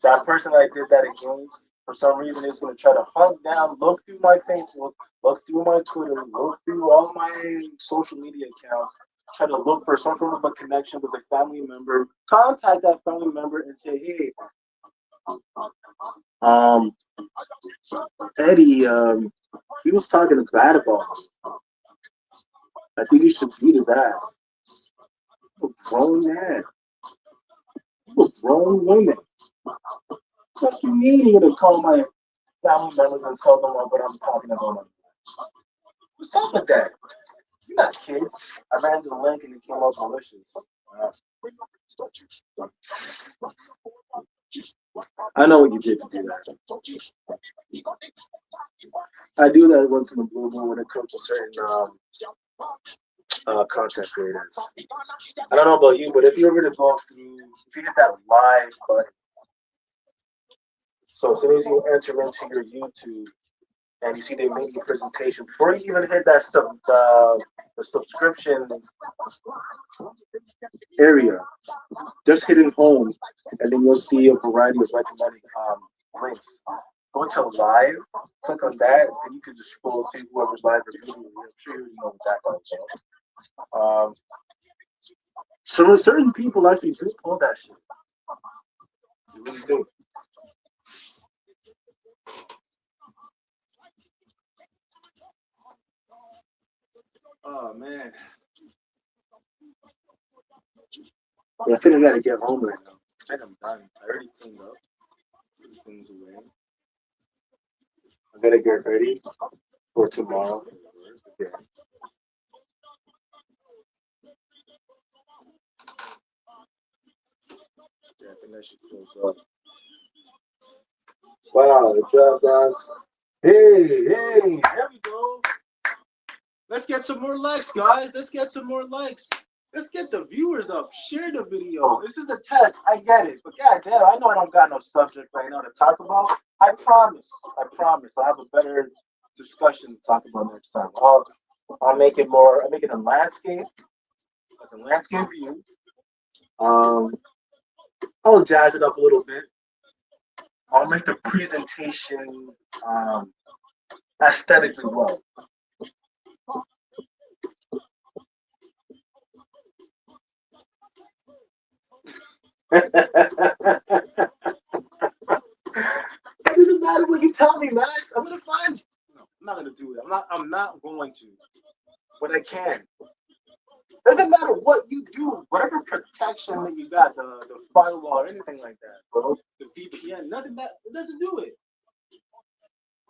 That person that I did that against, for some reason, is going to try to hunt down, look through my Facebook, look through my Twitter, look through all my social media accounts, try to look for some form of a connection with a family member, contact that family member and say, hey, um, Eddie, he was talking bad about me. I think you should beat his ass. I'm a grown man. I'm a grown woman. What you mean you're gonna call my family members and tell them what I'm talking about? What's up with that? You're not kids. I ran to the link and it came out malicious. I know what you did to do that. I do that once in a blue moon when it comes to certain content creators. I don't know about you, but if you ever to go through, if you hit that live button, so as soon as you enter into your YouTube, and you see they make your presentation before you even hit that the subscription area. Just hitting home, and then you'll see a variety of recommended links. Go to live, click on that, and you can just scroll, see whoever's live reviewing. I'm sure you know what that's all about. So certain people actually do pull that shit. They really do. Oh man. Yeah, I think I gotta get home right now. I think I'm done. I already cleaned up. Put things away. I gotta get ready for tomorrow. Yeah. Yeah, I think I should close up. Wow, the job, guys. Hey, there we go. Let's get some more likes, guys. Let's get some more likes. Let's get the viewers up. Share the video. This is a test. I get it. But goddamn, I know I don't got no subject right now to talk about. I promise. I'll have a better discussion to talk about next time. I'll make it more. I'll make it a landscape, like a landscape view. Um, I'll jazz it up a little bit. I'll make the presentation aesthetically well. It doesn't matter what you tell me, Max. I'm gonna find you. No, I'm not gonna do it. I'm not going to. But I can. Doesn't matter what you do, whatever protection that you got, the firewall or anything like that, bro. The VPN, nothing that it doesn't do it.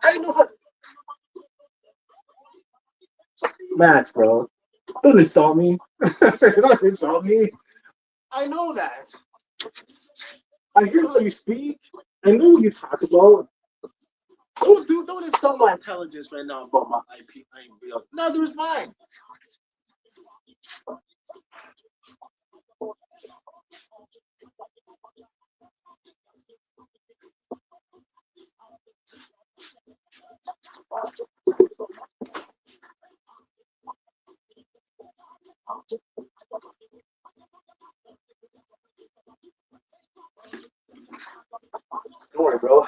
I know how. Max, bro. Don't insult me. Don't insult me. I know that. I hear how you speak. I know what you talk about. Don't insult my intelligence right now about my IP. Neither is mine. Don't worry, bro.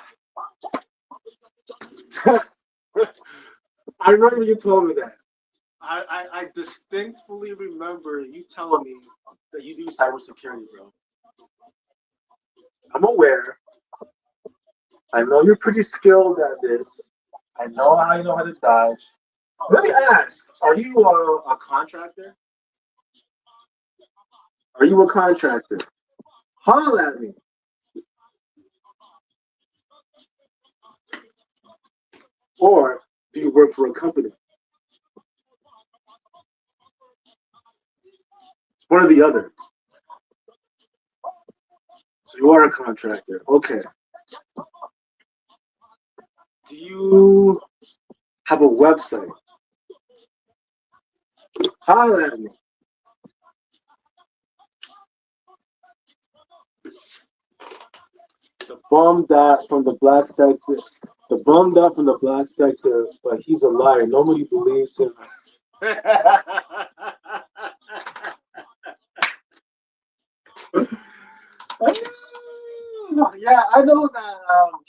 I remember you told me that. I distinctly remember you telling me that you do cybersecurity, bro. I'm aware. I know you're pretty skilled at this. I know how you know how to dodge. Let me ask: are you a contractor? Are you a contractor? Holler at me. Or do you work for a company? One or the other. So you are a contractor. Okay. Do you have a website? Holler at me. The bum that from the black sector. The bummed out from the black sector, but he's a liar. Nobody believes him. Yeah, I know that,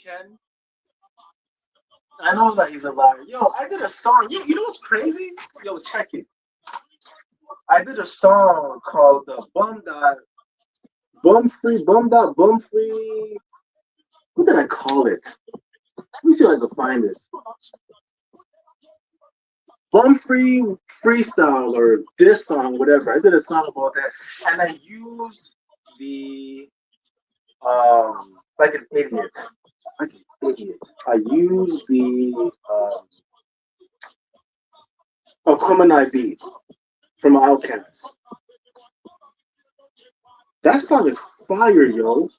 Ken. I know that he's a liar. Yo, I did a song. You know what's crazy? Yo, check it. I did a song called Bummed Out, Bum Free. What did I call it? Let me see if I can find this. Bum Free Freestyle or this song, whatever. I did a song about that, and I used the like an idiot, like an idiot. I used the Aquemini beat from Outkast. That song is fire, yo.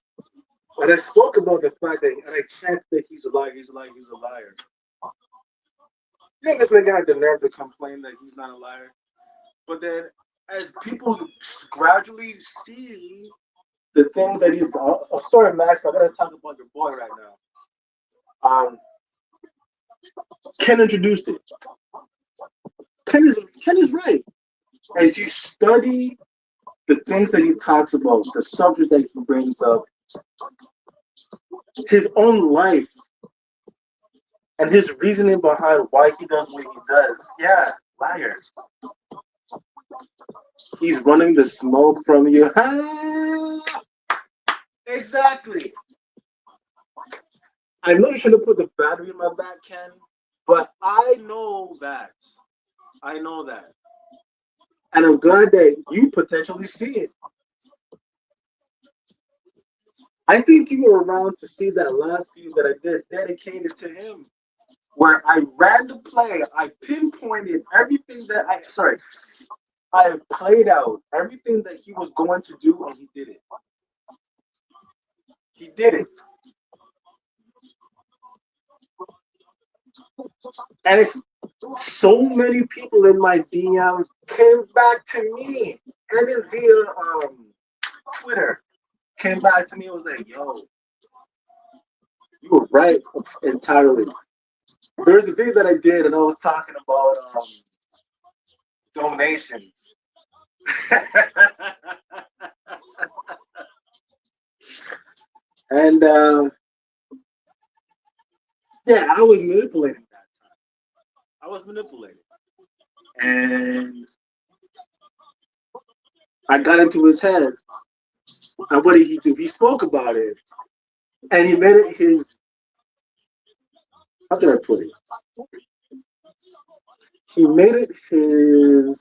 And I spoke about the fact that, and I can't think he's a liar, he's a liar, he's a liar. You know, this nigga had the nerve to complain that he's not a liar. But then, as people gradually see the things that he's. Oh, sorry, Max, I gotta talk about your boy right now. Ken introduced it. Ken is right. As you study the things that he talks about, the subjects that he brings up, his own life and his reasoning behind why he does what he does. Yeah, liar. He's running the smoke from you. Exactly. I know you should have put the battery in my back, Ken, but I know that. I know that. And I'm glad that you potentially see it. I think you were around to see that last video that I did dedicated to him, where I ran the play. I pinpointed everything that I played out everything that he was going to do, and he did it. He did it. And it's so many people in my DM came back to me, and then via Twitter came back to me and was like, "Yo, you were right entirely." There's a video that I did, and I was talking about donations. And yeah, I was manipulating that time. I was manipulating. And I got into his head. And what did he do? He spoke about it. And he made it his, how can I put it? He made it his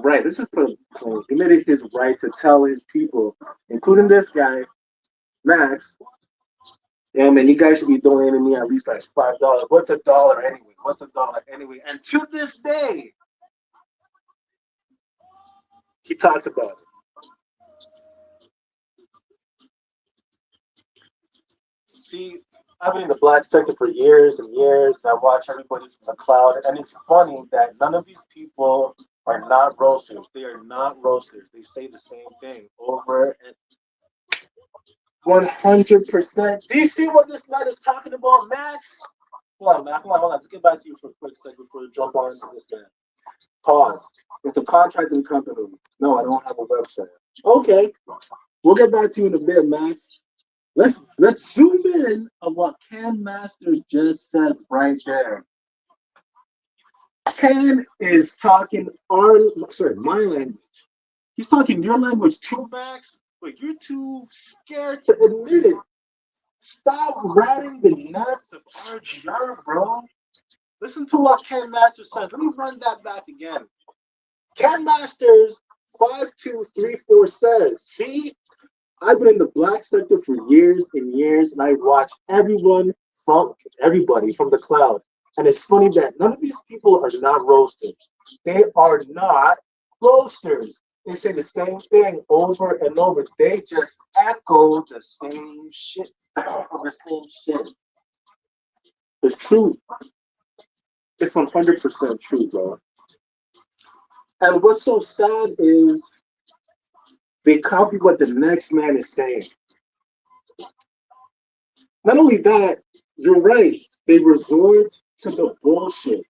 right. Let's just put it plain. He made it his right to tell his people, including this guy, Max, yeah, man, you guys should be donating me at least like $5. What's a dollar anyway? What's a dollar anyway? And to this day, he talks about it. See, I've been in the black sector for years and years, and I watch everybody from the cloud. And it's funny that none of these people are not roasters. They are not roasters. They say the same thing over and 100%. Do you see what this man is talking about, Max? Hold on, man. Hold on. Let's get back to you for a quick second before we jump on into this, man. Pause. It's a contracting company. No, I don't have a website. Okay. We'll get back to you in a bit, Max. Let's zoom in on what Ken Masters just said right there. Ken is talking my language. He's talking your language too, Max, but you're too scared to admit it. Stop ratting the nuts of RGR, bro. Listen to what Ken Masters says. Let me run that back again. Ken Masters 5234 says, see, I've been in the black sector for years and years, and I watch everybody from the cloud. And it's funny that none of these people are not roasters. They are not roasters. They say the same thing over and over. They just echo the same shit. The same shit. It's true. It's 100% true, bro. And what's so sad is they copy what the next man is saying. Not only that, you're right. They resort to the bullshit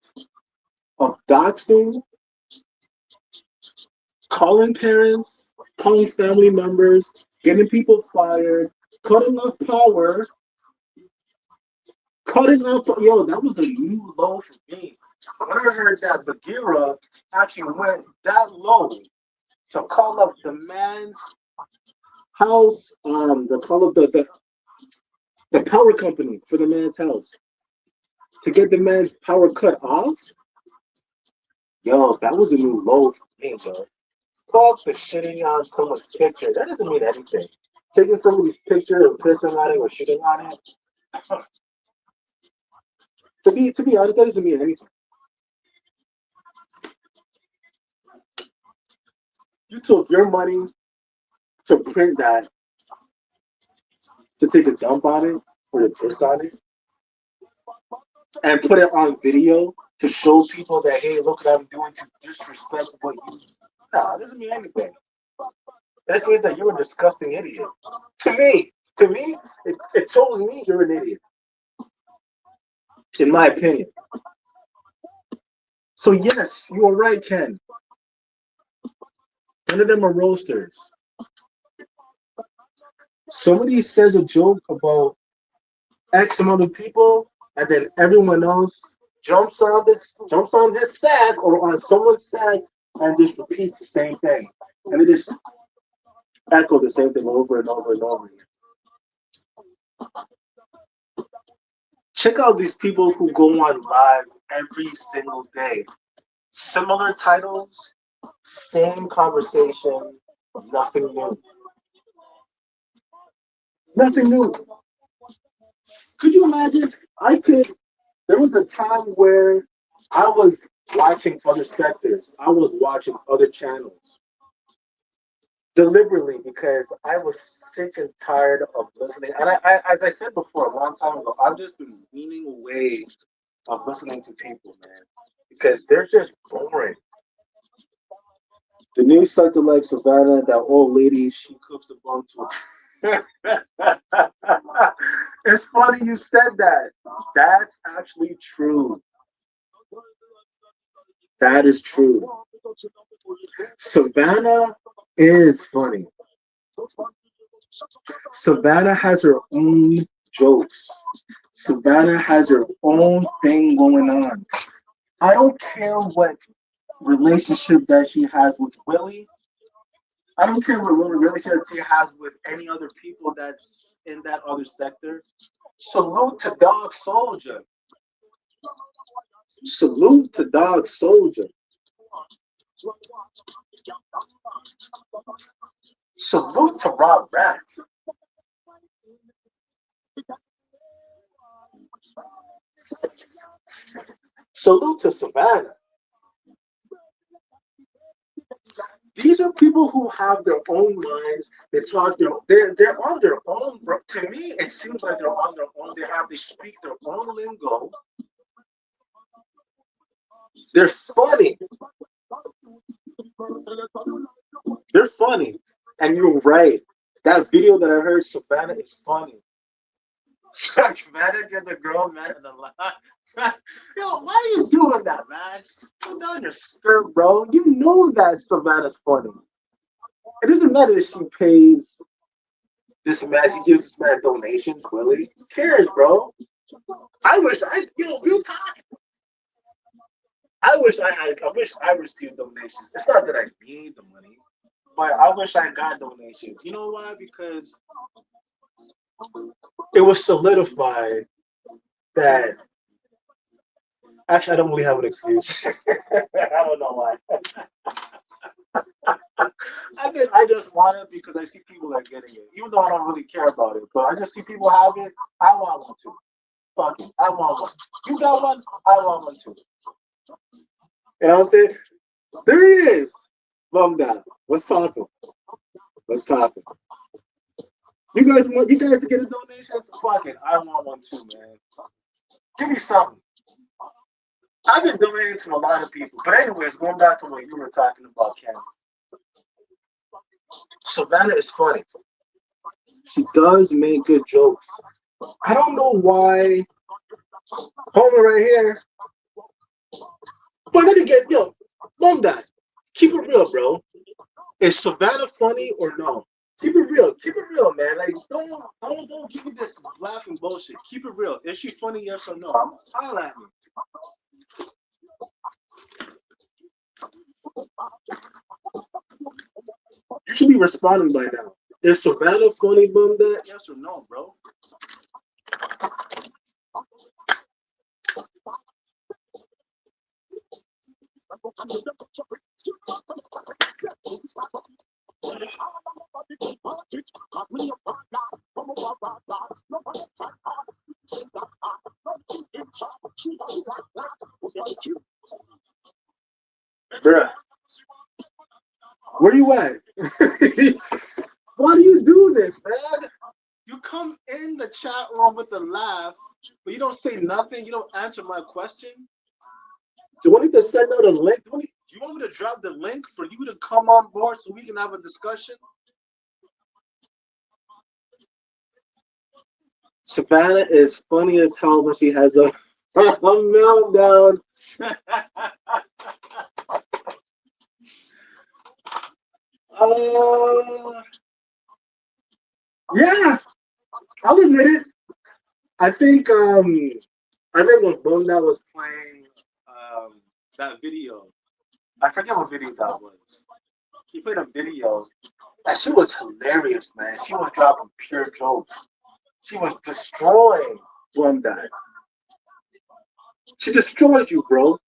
of doxing, calling parents, calling family members, getting people fired, cutting off power, yo, that was a new low for me. When I heard that Bagheera actually went that low to call up the man's house, the call up the power company for the man's house to get the man's power cut off. Yo, that was a new low for me, bro. Fuck the shitting on someone's picture. That doesn't mean anything. Taking somebody's picture and pissing on it or shitting on it. To be honest, that doesn't mean anything. You took your money to print that, to take a dump on it or to piss on it, and put it on video to show people that, hey, look what I'm doing to disrespect what you. No, it doesn't mean anything. This means that you're a disgusting idiot. To me, it shows me you're an idiot. in my opinion. So yes, you are right, Ken. None of them are roasters. Somebody says a joke about X amount of people, and then everyone else jumps on his sack or on someone's sack, and just repeats the same thing, and they just echo the same thing over and over and over again. Check out these people who go on live every single day. Similar titles, same conversation, nothing new. Nothing new. Could you imagine? I could. There was a time where I was watching other sectors. I was watching other channels deliberately because I was sick and tired of listening. And as I said before, a long time ago, I've just been weaning away of listening to people, man, because they're just boring. The new sector like Savannah, that old lady, she cooks the bum to It's funny you said that. That's actually true. That is true. Savannah is funny. Savannah has her own jokes. Savannah has her own thing going on. I don't care what relationship that she has with Willie. I don't care what relationship she has with any other people that's in that other sector. Salute to Dog Soldier. Salute to Dog Soldier. Salute to Rob Rat. Salute to Savannah. These are people who have their own minds. They talk they're on their own. To me, it seems like they're on their own. They speak their own lingo. They're funny. They're funny. And you're right. That video that I heard, Savannah is funny. Savannah gets a girl mad at the line. Yo, why are you doing that, man? Pull down your skirt, bro. You know that Savannah's funny. It doesn't matter if she pays this man, he gives this man donations, Willie. Who cares, bro? Real talk. I wish I received donations. It's not that I need the money, but I wish I got donations. You know why? Because it was solidified that actually I don't really have an excuse. I don't know why. I just want it because I see people are getting it, even though I don't really care about it. But I just see people have it. I want one too. Fuck it, I want one. You got one? I want one too. You know what I'm saying? There he is. Bum down. What's popping? What's popping? You guys to get a donation? Fuck it. I want one too, man. Give me something. I've been donating to a lot of people. But anyways, going back to what you were talking about, Ken. Savannah is funny. She does make good jokes. I don't know why. Homer right here. But then again, yo, mom that. Keep it real, bro. Is Savannah funny or no? Keep it real. Keep it real, man. Like don't give me this laughing bullshit. Keep it real. Is she funny, yes or no? Holla at me. You should be responding by now. Is Savannah funny, bum that? Yes or no, bro? Bruh, where you at? Why do you do this, man? You come in the chat room with a laugh, but you don't say nothing. You don't answer my question. Do I need to send out a link? Do you want me to drop the link for you to come on board so we can have a discussion? Savannah is funny as hell when she has a meltdown. uh, yeah, I'll admit it. I think when Bunda was playing that video, I forget what video that was. He played a video and she was hilarious, man. She was dropping pure jokes. She was destroying Bunda. She destroyed you, bro.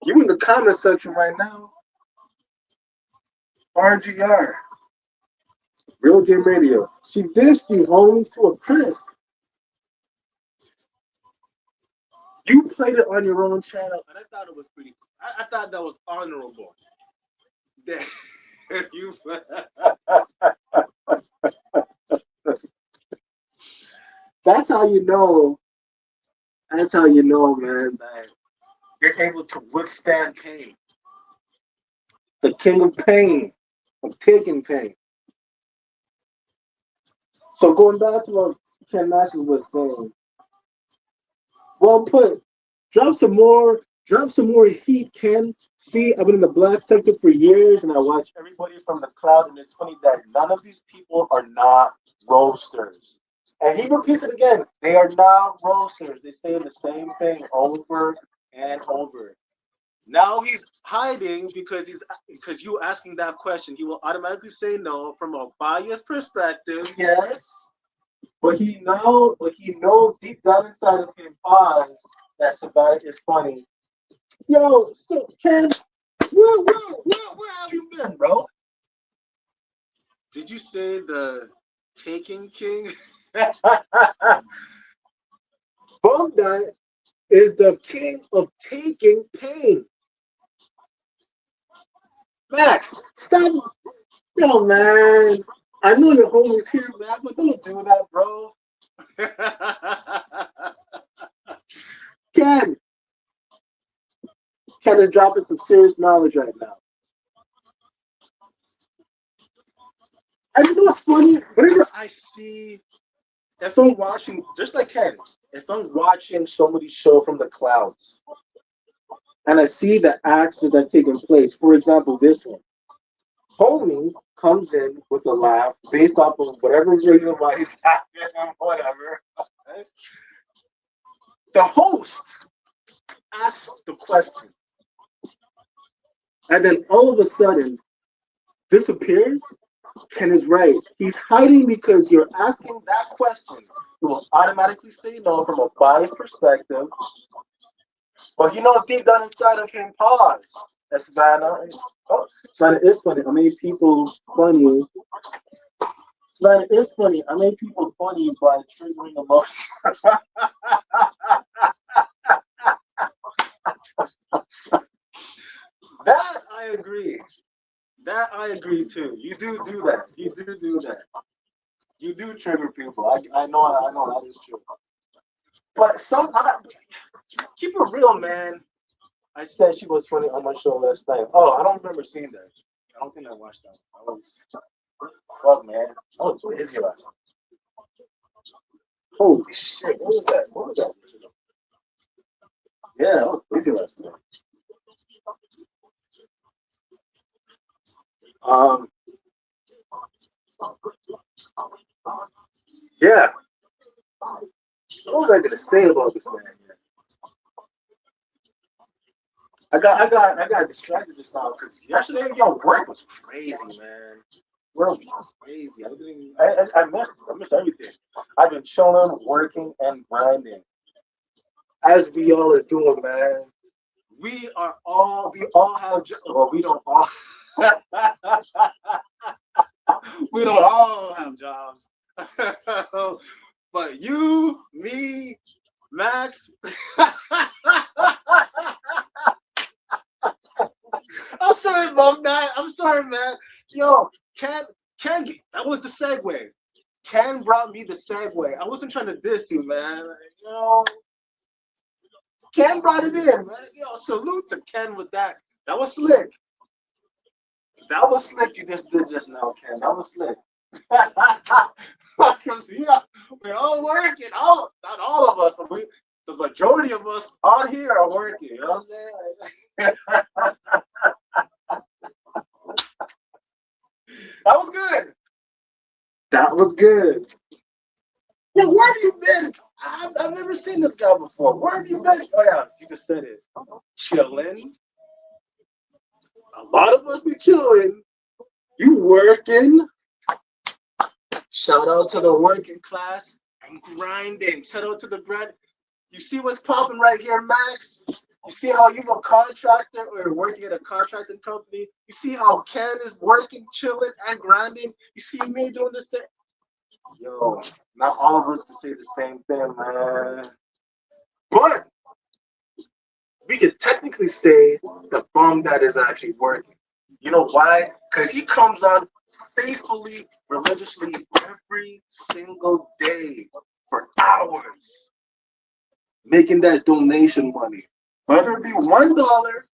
You in the comment section right now. RGR. Real Game Radio. She dissed you, homie, to a crisp. You played it on your own channel, and I thought it was pretty cool. I thought that was honorable. That you That's how you know. That's how you know, man, that you're able to withstand pain. The king of pain, of taking pain. So going back to what Ken Masters was saying, well put. Drop some more heat, Ken. See, I've been in the black sector for years and I watch everybody from the cloud, and it's funny that none of these people are not roasters. And he repeats it again. They are not roasters. They say the same thing over and over. Now he's hiding because you asking that question. He will automatically say no from a biased perspective. Yes. But he knows deep down inside of him pause that Savannah is funny. Yo, so Ken, where have you been, bro? Did you say the Taking King? Bogdan is the king of taking pain. Max, stop. Yo, man. I know your homie's here, man, but don't do that, bro. Ken is dropping some serious knowledge right now. And you know what's funny? Whenever I see, if I'm watching, just like Ken, if I'm watching somebody's show from the clouds, and I see the actions that are taking place, for example, this one, Homie comes in with a laugh based off of whatever reason why he's laughing, whatever. The host asks the question, and then all of a sudden disappears. Ken is right. He's hiding because you're asking that question. He will automatically say no from a biased perspective. But you know, deep down inside of him, pause. That's Savannah. Oh, Savannah is funny. I made people funny. Savannah is funny. I made people funny by triggering emotion. That I agree. That I agree too. You do that. You do that. You do trigger people. I know that is true. But keep it real, man. I said she was funny on my show last night. Oh, I don't remember seeing that. I don't think I watched that. Fuck, man. I was busy last night. Holy shit. What was that? What was that? Yeah, I was busy last night. Yeah. What was I gonna say about this man? I got distracted just now because yesterday, work was crazy, man. Work was crazy. I missed everything. I've been chilling, working, and grinding. As we all are doing, man. We all have well, we don't all we don't all have jobs. But you, me, Max. I'm sorry about that. I'm sorry, man. Yo, Ken, that was the segue. Ken brought me the segue. I wasn't trying to diss you, man. Ken brought it in, man. Salute to Ken with that. That was slick. That was slick. You just did just now, Ken. That was slick. Because we're all working. Not all of us, but the majority of us on here are working. You know what I'm saying? Like, that was good. That was good. Yeah, where have you been? I've never seen this guy before. Where have you been? Oh yeah, you just said it. Chilling. A lot of us be chilling. You working. Shout out to the working class and grinding. Shout out to the grind. You see what's popping right here, Max? You see how you're a contractor or you're working at a contracting company? You see how Ken is working, chilling, and grinding? You see me doing this thing? Yo, not all of us can say the same thing, man. But we could technically say the bum that is actually working. You know why? Because he comes on faithfully, religiously every single day for hours, making that donation money. Whether it be $1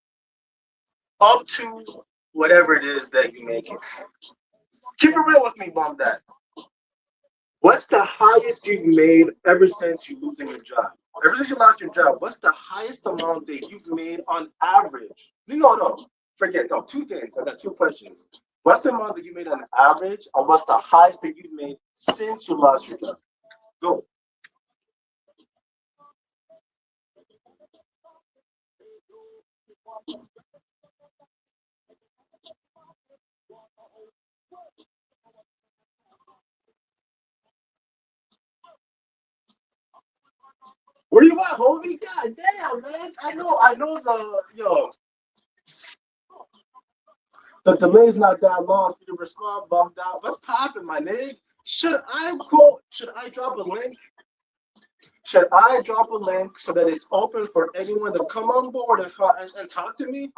up to whatever it is that you make it. Keep it real with me, bum dad. What's the highest you've made ever since you losing your job? Ever since you lost your job, what's the highest amount that you've made on average? No. Forget no. Two things. I got two questions. What's the amount that you made on average, and what's the highest that you've made since you lost your job? Go. Where you at, homie? God damn, man. I know the delay's not that long for you to respond, bummed out. What's popping, my nigga? Should I drop a link? Should I drop a link so that it's open for anyone to come on board and talk to me?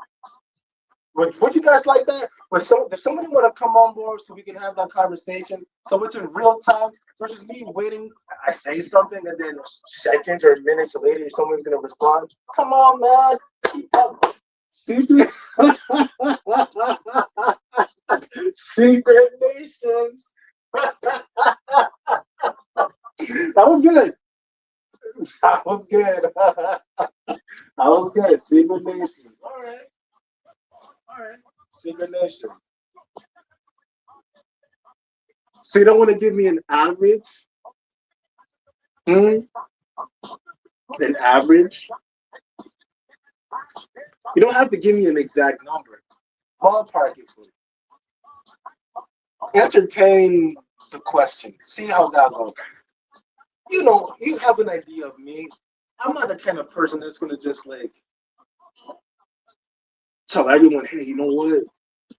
Would you guys like that? Does somebody want to come on board so we can have that conversation? So it's in real time versus me waiting. I say something and then seconds or minutes later, someone's gonna respond. Come on, man. Keep up. Secret, secret nations. That was good. That was good. That was good. Secret nations. All right. All right. Secret nations. So you don't want to give me an average? Hmm? An average? You don't have to give me an exact number. Ballpark it for me. Entertain the question. See how that goes. You know, you have an idea of me. I'm not the kind of person that's gonna just like tell everyone, hey, you know what?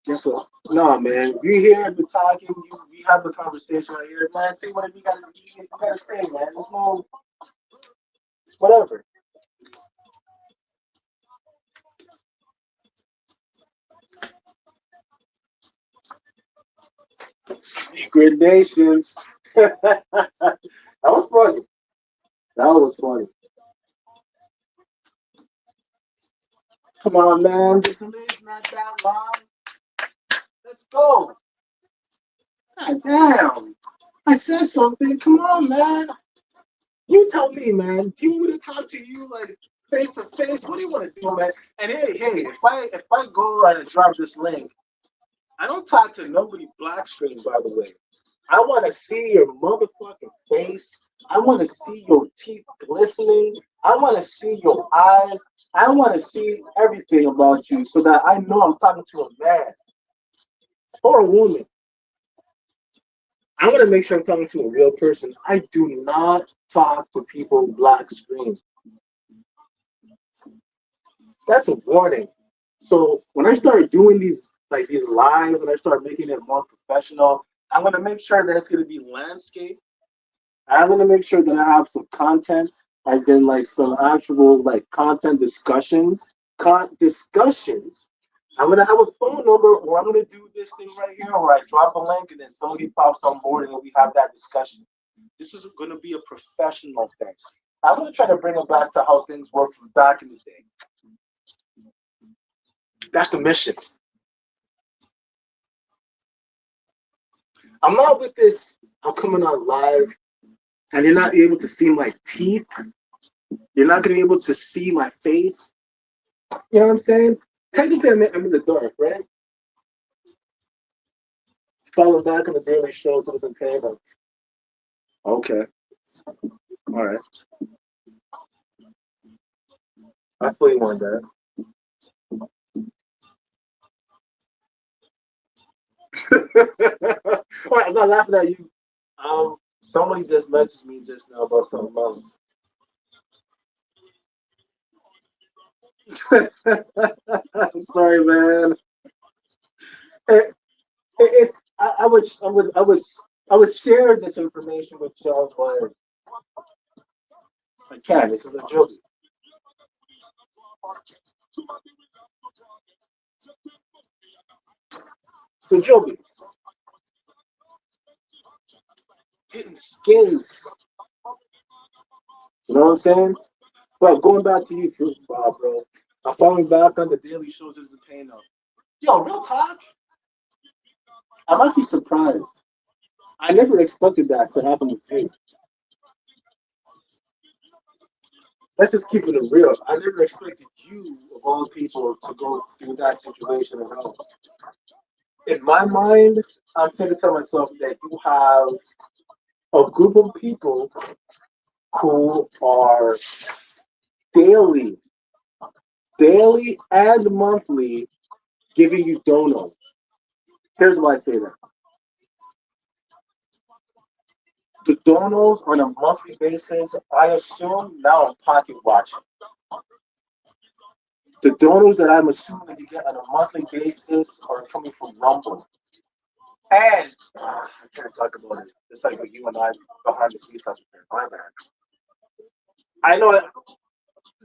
Guess what? No, man. You here, the talking, we have the conversation right here. Man, say whatever you gotta say, man. There's no, it's whatever. Secret nations. That was funny. That was funny. Come on, man. The delay's not that long. Let's go. God damn. I said something. Come on, man. You tell me, man. Do you want me to talk to you like face to face? What do you want to do, man? And hey, if I go and drop this link, I don't talk to nobody black screen, by the way. I want to see your motherfucking face. I want to see your teeth glistening. I want to see your eyes. I want to see everything about you so that I know I'm talking to a man or a woman. I want to make sure I'm talking to a real person. I do not talk to people black screen. That's a warning. So when I start doing these live, when I start making it more professional, I'm gonna make sure that it's gonna be landscape. I'm gonna make sure that I have some content, as in like some actual like content discussions. Discussions. I'm gonna have a phone number, or I'm gonna do this thing right here, where I drop a link and then somebody pops on board and then we have that discussion. This is gonna be a professional thing. I'm gonna try to bring it back to how things were from back in the day. That's the mission. I'm not with this. I'm coming on live, and you're not able to see my teeth. You're not gonna be able to see my face. You know what I'm saying? Technically, I'm in the dark, right? Falling back on the daily shows doesn't pay them. Okay, all right. I fully want that. All right, I'm not laughing at you. Somebody just messaged me just now about something else. I'm sorry, man. It, it's I would share this information with y'all, but I can't. This is a joke. It's a joke. Hitting skins. You know what I'm saying? But going back to you, bro. I'm falling back on the daily shows isn't paying off. Yo, real talk. I'm actually surprised. I never expected that to happen with you. Let's just keep it real. I never expected you, of all people, to go through that situation at all. In my mind, I'm thinking to myself that you have a group of people who are daily, daily and monthly giving you donos. Here's why I say that. The donos on a monthly basis, I assume now I'm pocket watching. The donos that I'm assuming that you get on a monthly basis are coming from Rumble. And I can't talk about it. It's like what you and I behind the scenes stuff. My bad. I know.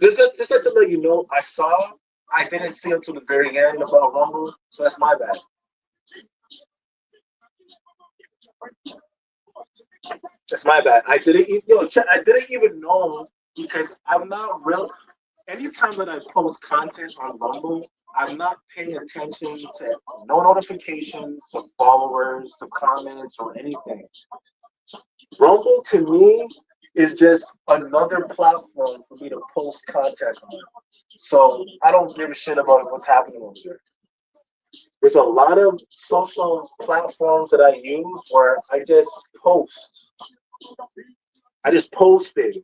Just to let you know, I saw. I didn't see until the very end about Rumble, so that's my bad. That's my bad. I didn't even I didn't even know because I'm not real. Anytime that I post content on Rumble, I'm not paying attention to no notifications, to followers, to comments, or anything. Rumble to me is just another platform for me to post content on. So I don't give a shit about what's happening over there. There's a lot of social platforms that I use where I just post. I just post things.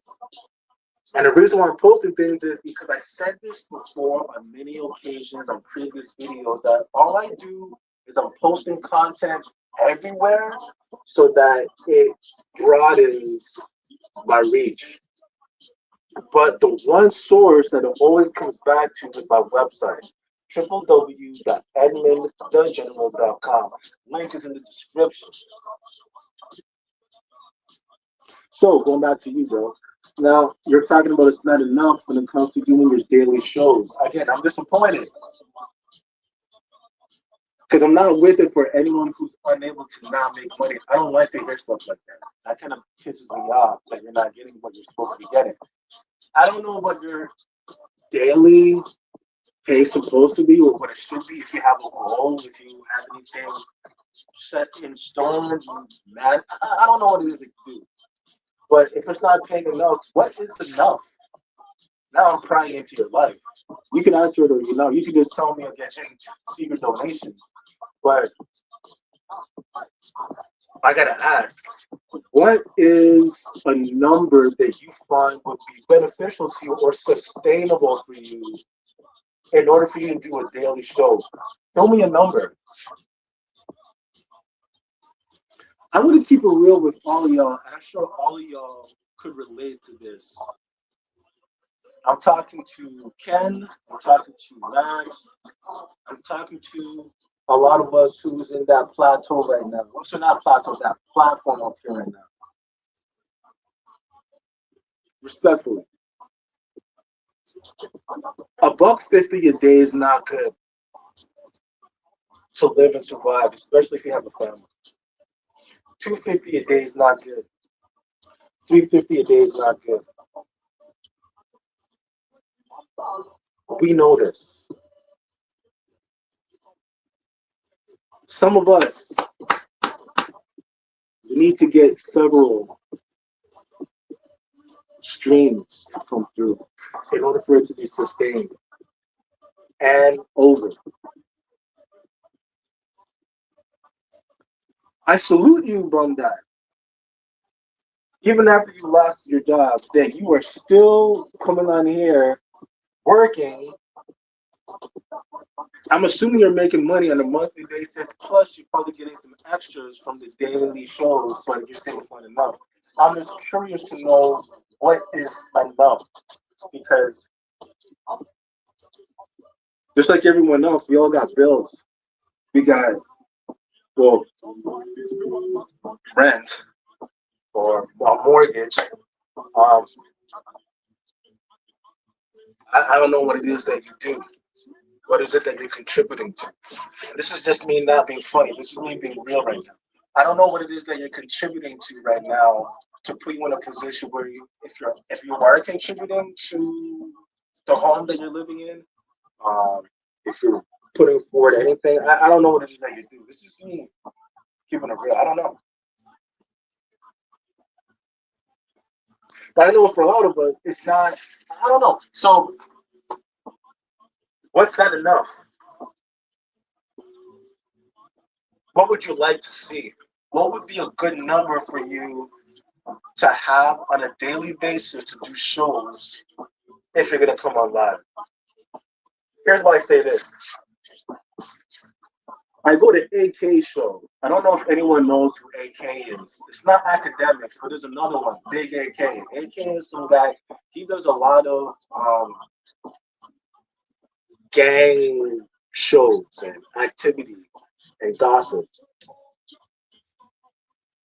And the reason why I'm posting things is because I said this before on many occasions on previous videos that all I do is I'm posting content everywhere so that it broadens my reach. But the one source that it always comes back to is my website, www.edmunddageneral.com. Link is in the description. So going back to you, bro. Now you're talking about it's not enough when it comes to doing your daily shows. Again, I'm disappointed because I'm not with it for anyone who's unable to not make money. I don't like to hear stuff like that. That kind of pisses me off that you're not getting what you're supposed to be getting. I don't know what your daily pay is supposed to be or what it should be. If you have a goal, if you have anything set in stone, man, I don't know what it is that you do. But if it's not paying enough, what is enough? Now I'm prying into your life. You can answer it or you can just tell me I'm getting secret donations. But I gotta ask, what is a number that you find would be beneficial to you or sustainable for you in order for you to do a daily show? Tell me a number. I want to keep it real with all of y'all, and I'm sure all of y'all could relate to this. I'm talking to Ken, I'm talking to Max, I'm talking to a lot of us who's in that plateau right now. So not plateau, that platform up here right now. Respectfully. $1.50 a day is not good to live and survive, especially if you have a family. $2.50 a day is not good. $3.50 a day is not good. We know this. Some of us we need to get several streams to come through in order for it to be sustained and over. I salute you, Bum Dad. Even after you lost your job, that you are still coming on here working. I'm assuming you're making money on a monthly basis, plus you're probably getting some extras from the daily shows, but you're saying it's not enough. I'm just curious to know what is enough because just like everyone else, we all got bills. We got, well, rent or a mortgage. Um, I don't know what it is that you do. What is it that you're contributing to? This is just me not being funny. This is me being real right now. I don't know what it is that you're contributing to right now to put you in a position where if you are contributing to the home that you're living in, um, if you're putting forward anything, I don't know what it is that you do. This is me keeping it real. I don't know. But I know for a lot of us, it's not. I don't know. So what's not enough? What would you like to see? What would be a good number for you to have on a daily basis to do shows if you're gonna come on live? Here's why I say this. I go to AK show. I don't know if anyone knows who AK is. It's not academics, but there's another one, Big AK. AK is some guy. He does a lot of gang shows and activity and gossip.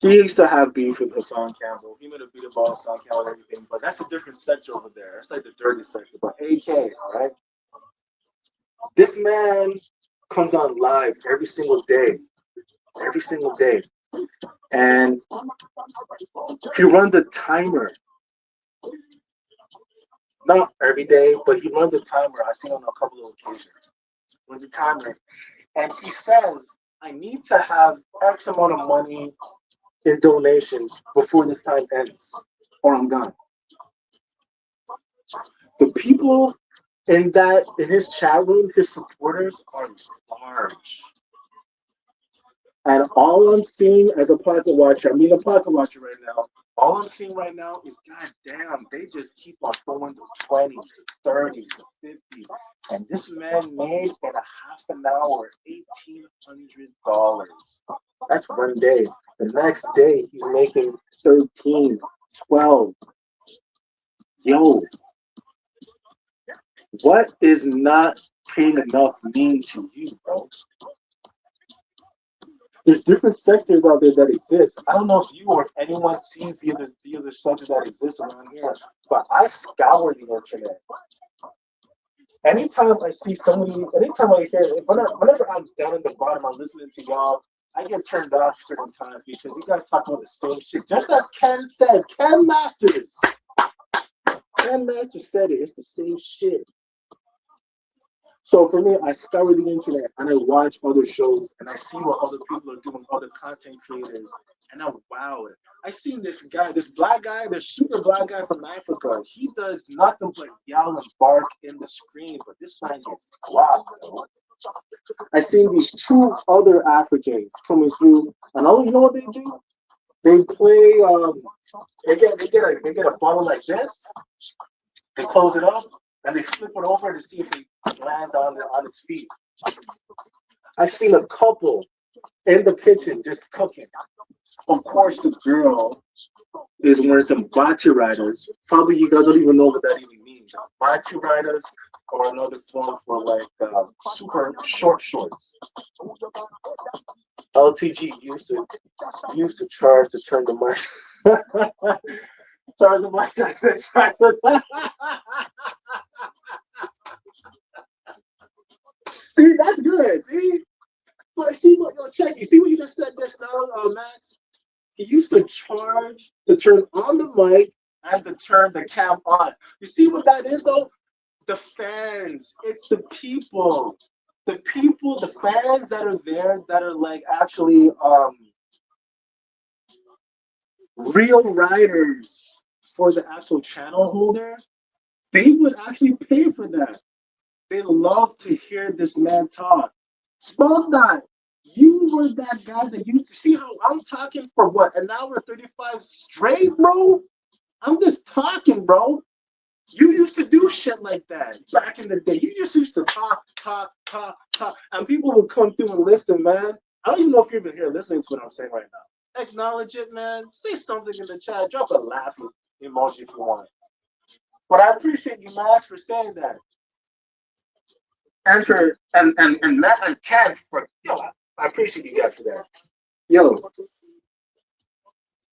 He used to have beef with Hassan Campbell. He made a beat about Hassan Campbell and everything, but that's a different sector over there. That's like the dirty sector. But AK, all right? This man comes on live every single day. Every single day. And he runs a timer. Not every day, but he runs a timer. I've seen him on a couple of occasions. Runs a timer. And he says, I need to have X amount of money in donations before this time ends, or I'm gone. The people in his chat room, his supporters are large. And all I'm seeing as a pocket watcher, I'm being a pocket watcher right now. All I'm seeing right now is, God damn, they just keep on throwing the 20s, the 30s, the 50s. And this man made in a half an hour $1,800. That's one day. The next day, he's making 13, 12. Yo, what is not paying enough mean to you, bro? There's different sectors out there that exist. I don't know if you or if anyone sees the other sectors that exist around here, but I scour the internet. Anytime I see somebody, anytime I hear, whenever I'm down at the bottom, I'm listening to y'all, I get turned off certain times because you guys talk about the same shit. Just as Ken says, Ken Masters said it. It's the same shit. So for me, I scour the internet and I watch other shows and I see what other people are doing, other content creators, and I'm wowed. I seen this guy, this black guy, this super black guy from Africa. He does nothing but yell and bark in the screen, but this man gets wow. I seen these two other Africans coming through, and you know what they do? They play. They get a bottle like this. They close it up and they flip it over to see if it lands on its feet. I seen a couple in the kitchen just cooking. Of course, the girl is wearing some bati riders. Probably you guys don't even know what that even means. Bati riders or another form for like super short shorts. LTG used to charge to turn the mic. Charge the mic. See, that's good. See, but see what check. You see what you just said just now, Max. He used to charge to turn on the mic and to turn the cam on. You see what that is, though? The fans. It's the people. The people, the fans that are there that are like actually real riders. for the actual channel holder, they would actually pay for that. They love to hear this man talk. Well done. You were that guy that used to see how I'm talking for what, an hour 35 straight, bro? I'm just talking, bro. You used to do shit like that back in the day. You just used to talk, talk, talk, talk, and people would come through and listen, man. I don't even know if you're even here listening to what I'm saying right now. Acknowledge it, man. Say something in the chat. Drop a laughing emoji if you want. But I appreciate you, Max, for saying that. And for and Matt and Ken for I appreciate you guys for that. Yo,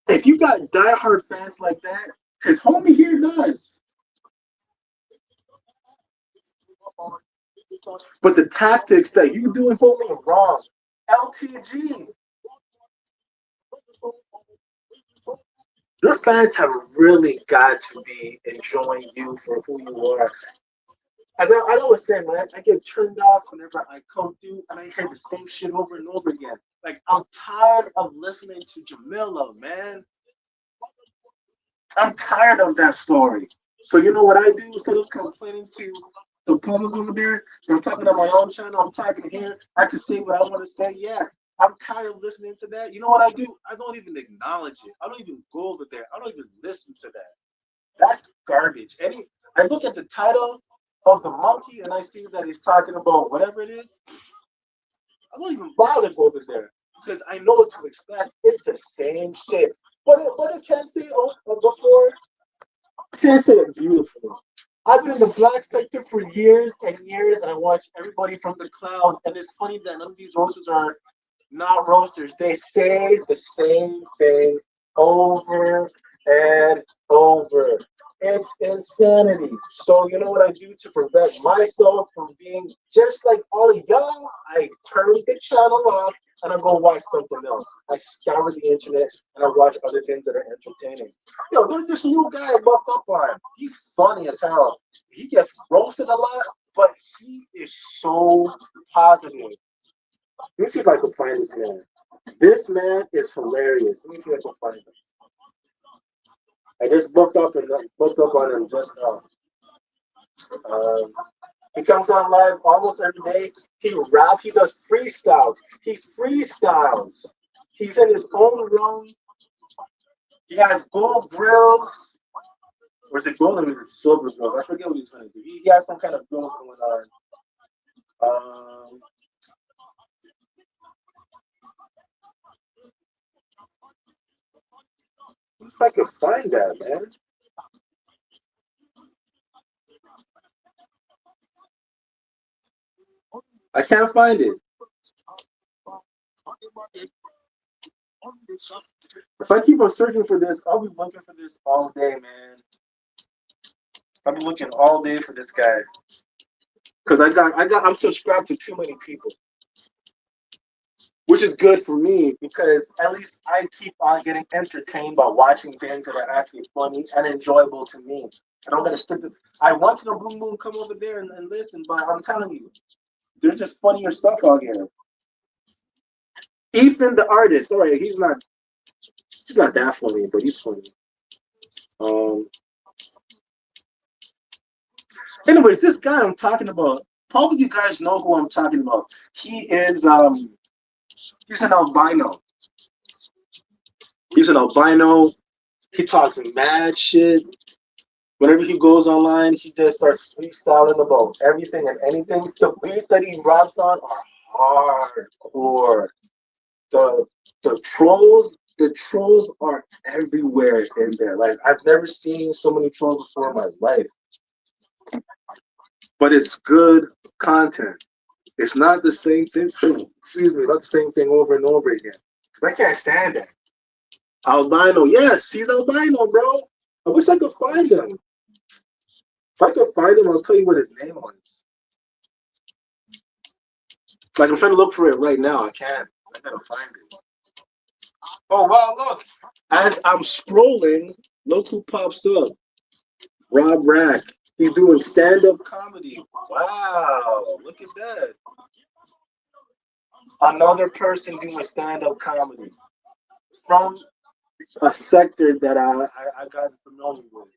if you got diehard fans like that, because homie here does. But the tactics that you doing, homie, are wrong. LTG. Your fans have really got to be enjoying you for who you are. As I always say, man, I get turned off whenever I come through and I hear the same shit over and over again. Like, I'm tired of listening to Jamila, man. I'm tired of that story. So you know what I do? Instead of complaining to the public over there, I'm talking on my own channel, I'm talking here, I can say what I want to say. Yeah, I'm tired of listening to that. You know what I do? I don't even acknowledge it. I don't even go over there. I don't even listen to that. That's garbage. I look at the title of the monkey and I see that he's talking about whatever it is. I don't even bother go over there because I know what to expect. It's the same shit. But I can't say before. I can't say it beautifully. I've been in the black sector for years and years, and I watch everybody from the cloud. And it's funny that none of these roasters are not roasters. They say the same thing over and over. It's insanity. So you know what I do to prevent myself from being just like all of y'all? I turn the channel off and I go watch something else. I scour the internet and I watch other things that are entertaining. Yo, there's this new guy I buffed up on. He's funny as hell. He gets roasted a lot, but he is so positive. Let me see if I can find this man. This man is hilarious. Let me see if I can find him. I just booked up on him just now. Um, he comes on live almost every day. He raps. He does freestyles. He freestyles. He's in his own room. He has gold grills. Or is it gold or is it silver grills? I forget what he's going to do. He has some kind of grills going on. If I can find that, man. I can't find it. If I keep on searching for this, I'll be looking for this all day, man. I'll be looking all day for this guy. Because I'm subscribed to too many people. Which is good for me because at least I keep on getting entertained by watching things that are actually funny and enjoyable to me. I don't gotta stick to. I want to know Boom Boom come over there and listen, but I'm telling you, there's just funnier stuff out here. Ethan the artist, all right, he's not that funny, but he's funny. Um. Anyways, this guy I'm talking about, probably you guys know who I'm talking about. He's an albino. He's an albino. He talks mad shit. Whenever he goes online, he just starts freestyling about everything and anything. The beats that he raps on are hardcore. The the trolls are everywhere in there. Like I've never seen so many trolls before in my life. But it's good content. It's not the same thing. Excuse me, not the same thing over and over again. Because I can't stand it. Albino, yes, he's albino, bro. I wish I could find him. If I could find him, I'll tell you what his name was. Like I'm trying to look for it right now. I can't. I gotta find it. Oh wow, look. As I'm scrolling, look who pops up. Rob Rack. He's doing stand-up comedy. Wow, look at that. Another person doing stand-up comedy. From a sector that I got familiar with.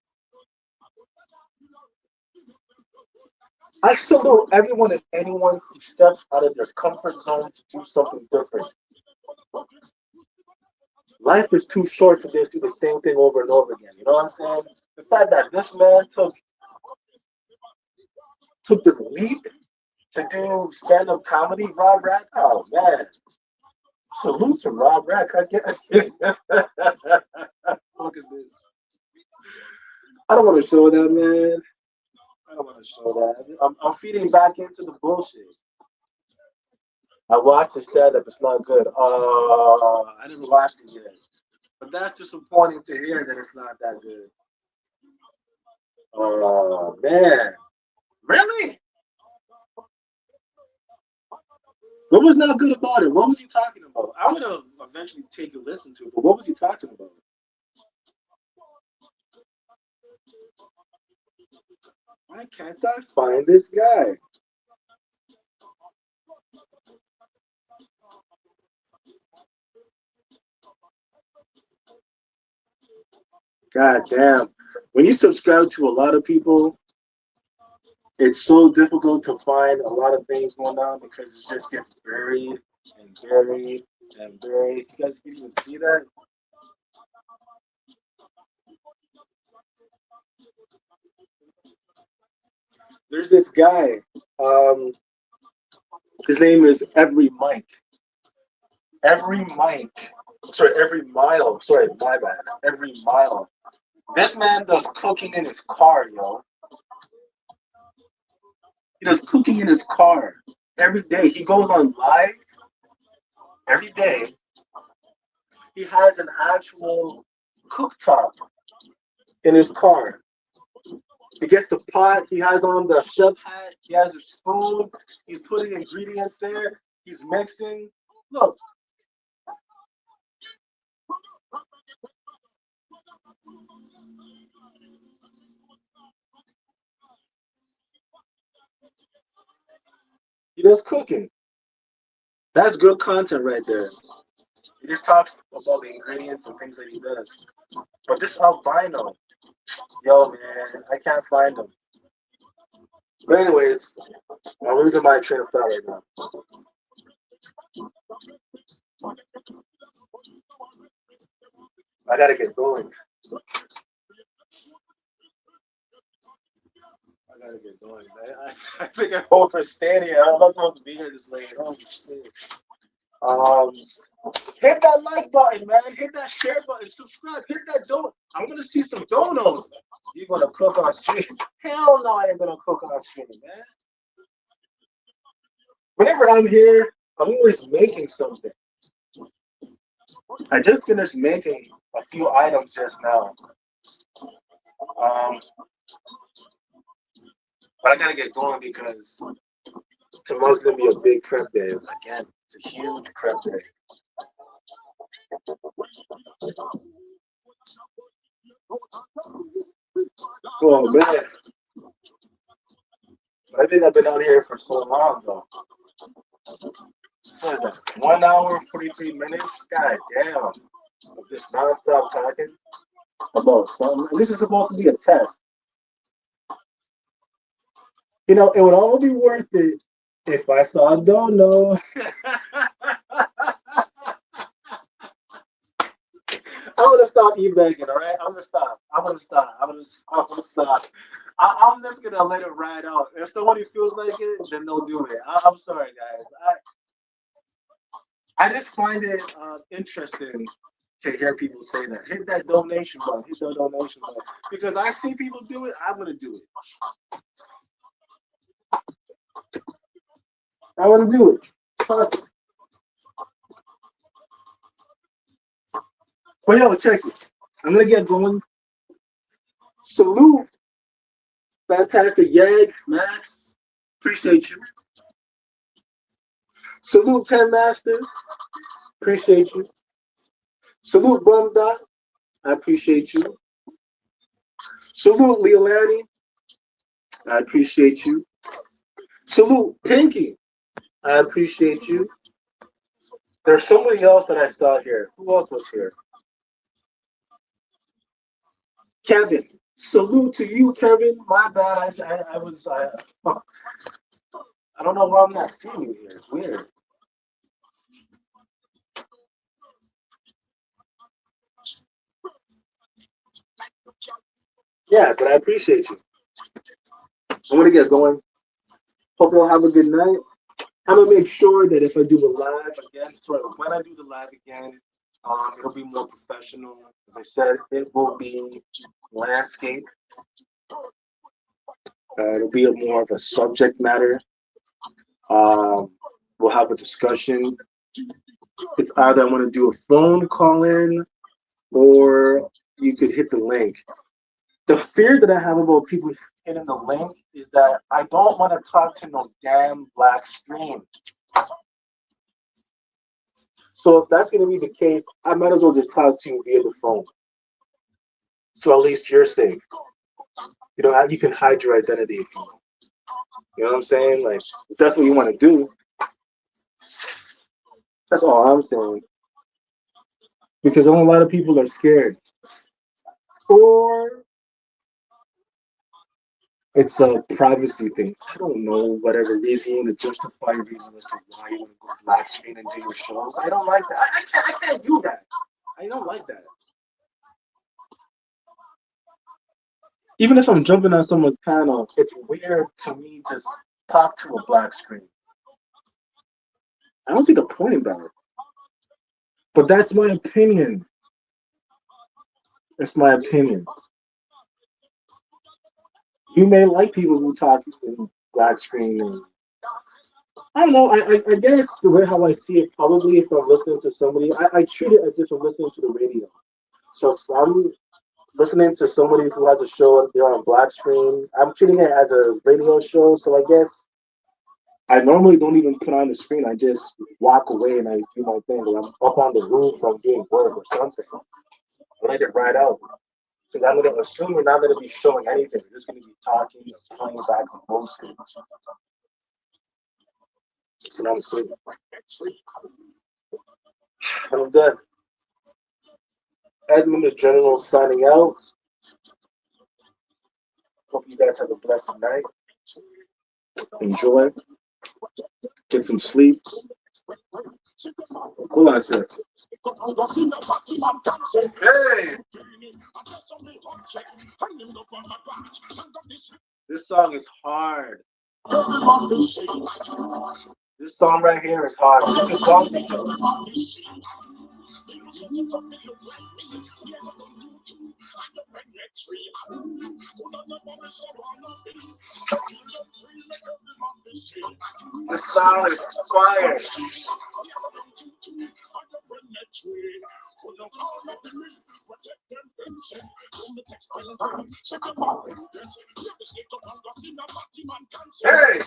I salute everyone and anyone who steps out of their comfort zone to do something different. Life is too short to just do the same thing over and over again. You know what I'm saying? The fact that this man took the leap to do stand up comedy, Rob Rack, oh man, salute to Rob Rack. I get. Look at this. I don't want to show that, man. I don't want to show that. I'm feeding back into the bullshit. I watched the stand up. It's not good. I didn't watch it yet. But that's disappointing to hear that it's not that good. Oh, man. Really? What was not good about it? What was he talking about? I'm going to eventually take a listen to it, but what was he talking about? Why can't I find this guy? God damn. When you subscribe to a lot of people, it's so difficult to find a lot of things going on because it just gets buried and buried and buried. You guys can even see that? There's this guy. Um, his name is Every Mike. Every Mike. Sorry, Every Mile. Sorry, my bad. Every Mile. This man does cooking in his car, yo. He does cooking in his car every day. He goes on live every day. He has an actual cooktop in his car. He gets the pot. He has on the chef hat. He has a spoon. He's putting ingredients there. He's mixing. Look, he does cooking. That's good content right there. He just talks about the ingredients and things that he does. But this albino, yo, man, I can't find him. But anyways, I'm losing my train of thought right now. I gotta get going. I gotta get going. I think I'm overstaying here. I'm not supposed to be here this late. Holy shit. Um, hit that like button, man. Hit that share button. Subscribe. Hit that don. I'm gonna see some donos. You gonna cook on stream? Hell no, I ain't gonna cook on stream, man. Whenever I'm here, I'm always making something. I just finished making a few items just now. Um, but I gotta get going because tomorrow's gonna be a big prep day. Again, it's a huge prep day. Oh man, I think I've been out here for so long though. What is that? 1 hour, 43 minutes? God damn. Of just nonstop talking about something. And this is supposed to be a test. You know, it would all be worth it if I saw a dono. I'm gonna stop e-begging, all right? I'm gonna stop. I'm just gonna let it ride out. If somebody feels like it, then they'll do it. I'm sorry, guys. I just find it interesting to hear people say that. Hit that donation button. Hit that donation button. Because I see people do it, I'm gonna do it. I want to do it. But yo, check it. I'm gonna get going. Salute, fantastic Yag, Max. Appreciate you. Salute, Pen Master. Appreciate you. Salute, Bum Dot. I appreciate you. Salute, Leolani. I appreciate you. Salute, Pinky. I appreciate you. There's somebody else that I saw here. Who else was here? Kevin. Salute to you, Kevin. My bad. I don't know why I'm not seeing you here. It's weird. Yeah, but I appreciate you. I'm gonna get going. Hope y'all have a good night. I'm gonna make sure that if I do a live again, sorry, when I do the live again, it'll be more professional. As I said, it will be landscape. It'll be a more of a subject matter. We'll have a discussion. It's either I want to do a phone call in or you could hit the link. The fear that I have about people hitting the link is that I don't want to talk to no damn black screen. So if that's going to be the case, I might as well just talk to you via the phone. So at least you're safe. You know, you can hide your identity if you want. You know what I'm saying? Like, if that's what you want to do, that's all I'm saying. Because a lot of people are scared. Or it's a privacy thing. I don't know, whatever reason you want to justify your reason as to why you want to go black screen and do your shows. I don't like that. I can't do that. I don't like that. Even if I'm jumping on someone's panel, it's weird to me to talk to a black screen. I don't see the point in that. But that's my opinion. That's my opinion. You may like people who talk in black screen. And I don't know. I guess the way how I see it, probably if I'm listening to somebody, I treat it as if I'm listening to the radio. So if I'm listening to somebody who has a show they're on black screen, I'm treating it as a radio show. So I guess I normally don't even put on the screen. I just walk away and I do my thing. Or I'm up on the roof from doing work or something. Let it ride out. Because I'm going to assume we're not going to be showing anything. We're just going to be talking and playing back some bullshit. So now I'm sleeping. I'm done. Edmund DaGeneral signing out. Hope you guys have a blessed night. Enjoy. Get some sleep. Hold on a sec. Hey! This song is hard. This song right here is hard. This is wrong. The song is fire. Hey!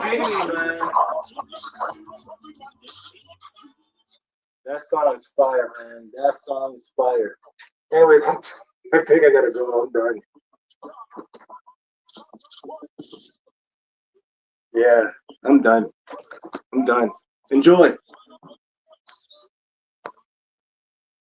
Man. That song is fire, man. That song is fire. Anyways, I think I gotta go. I'm done. Yeah, I'm done. I'm done. Enjoy.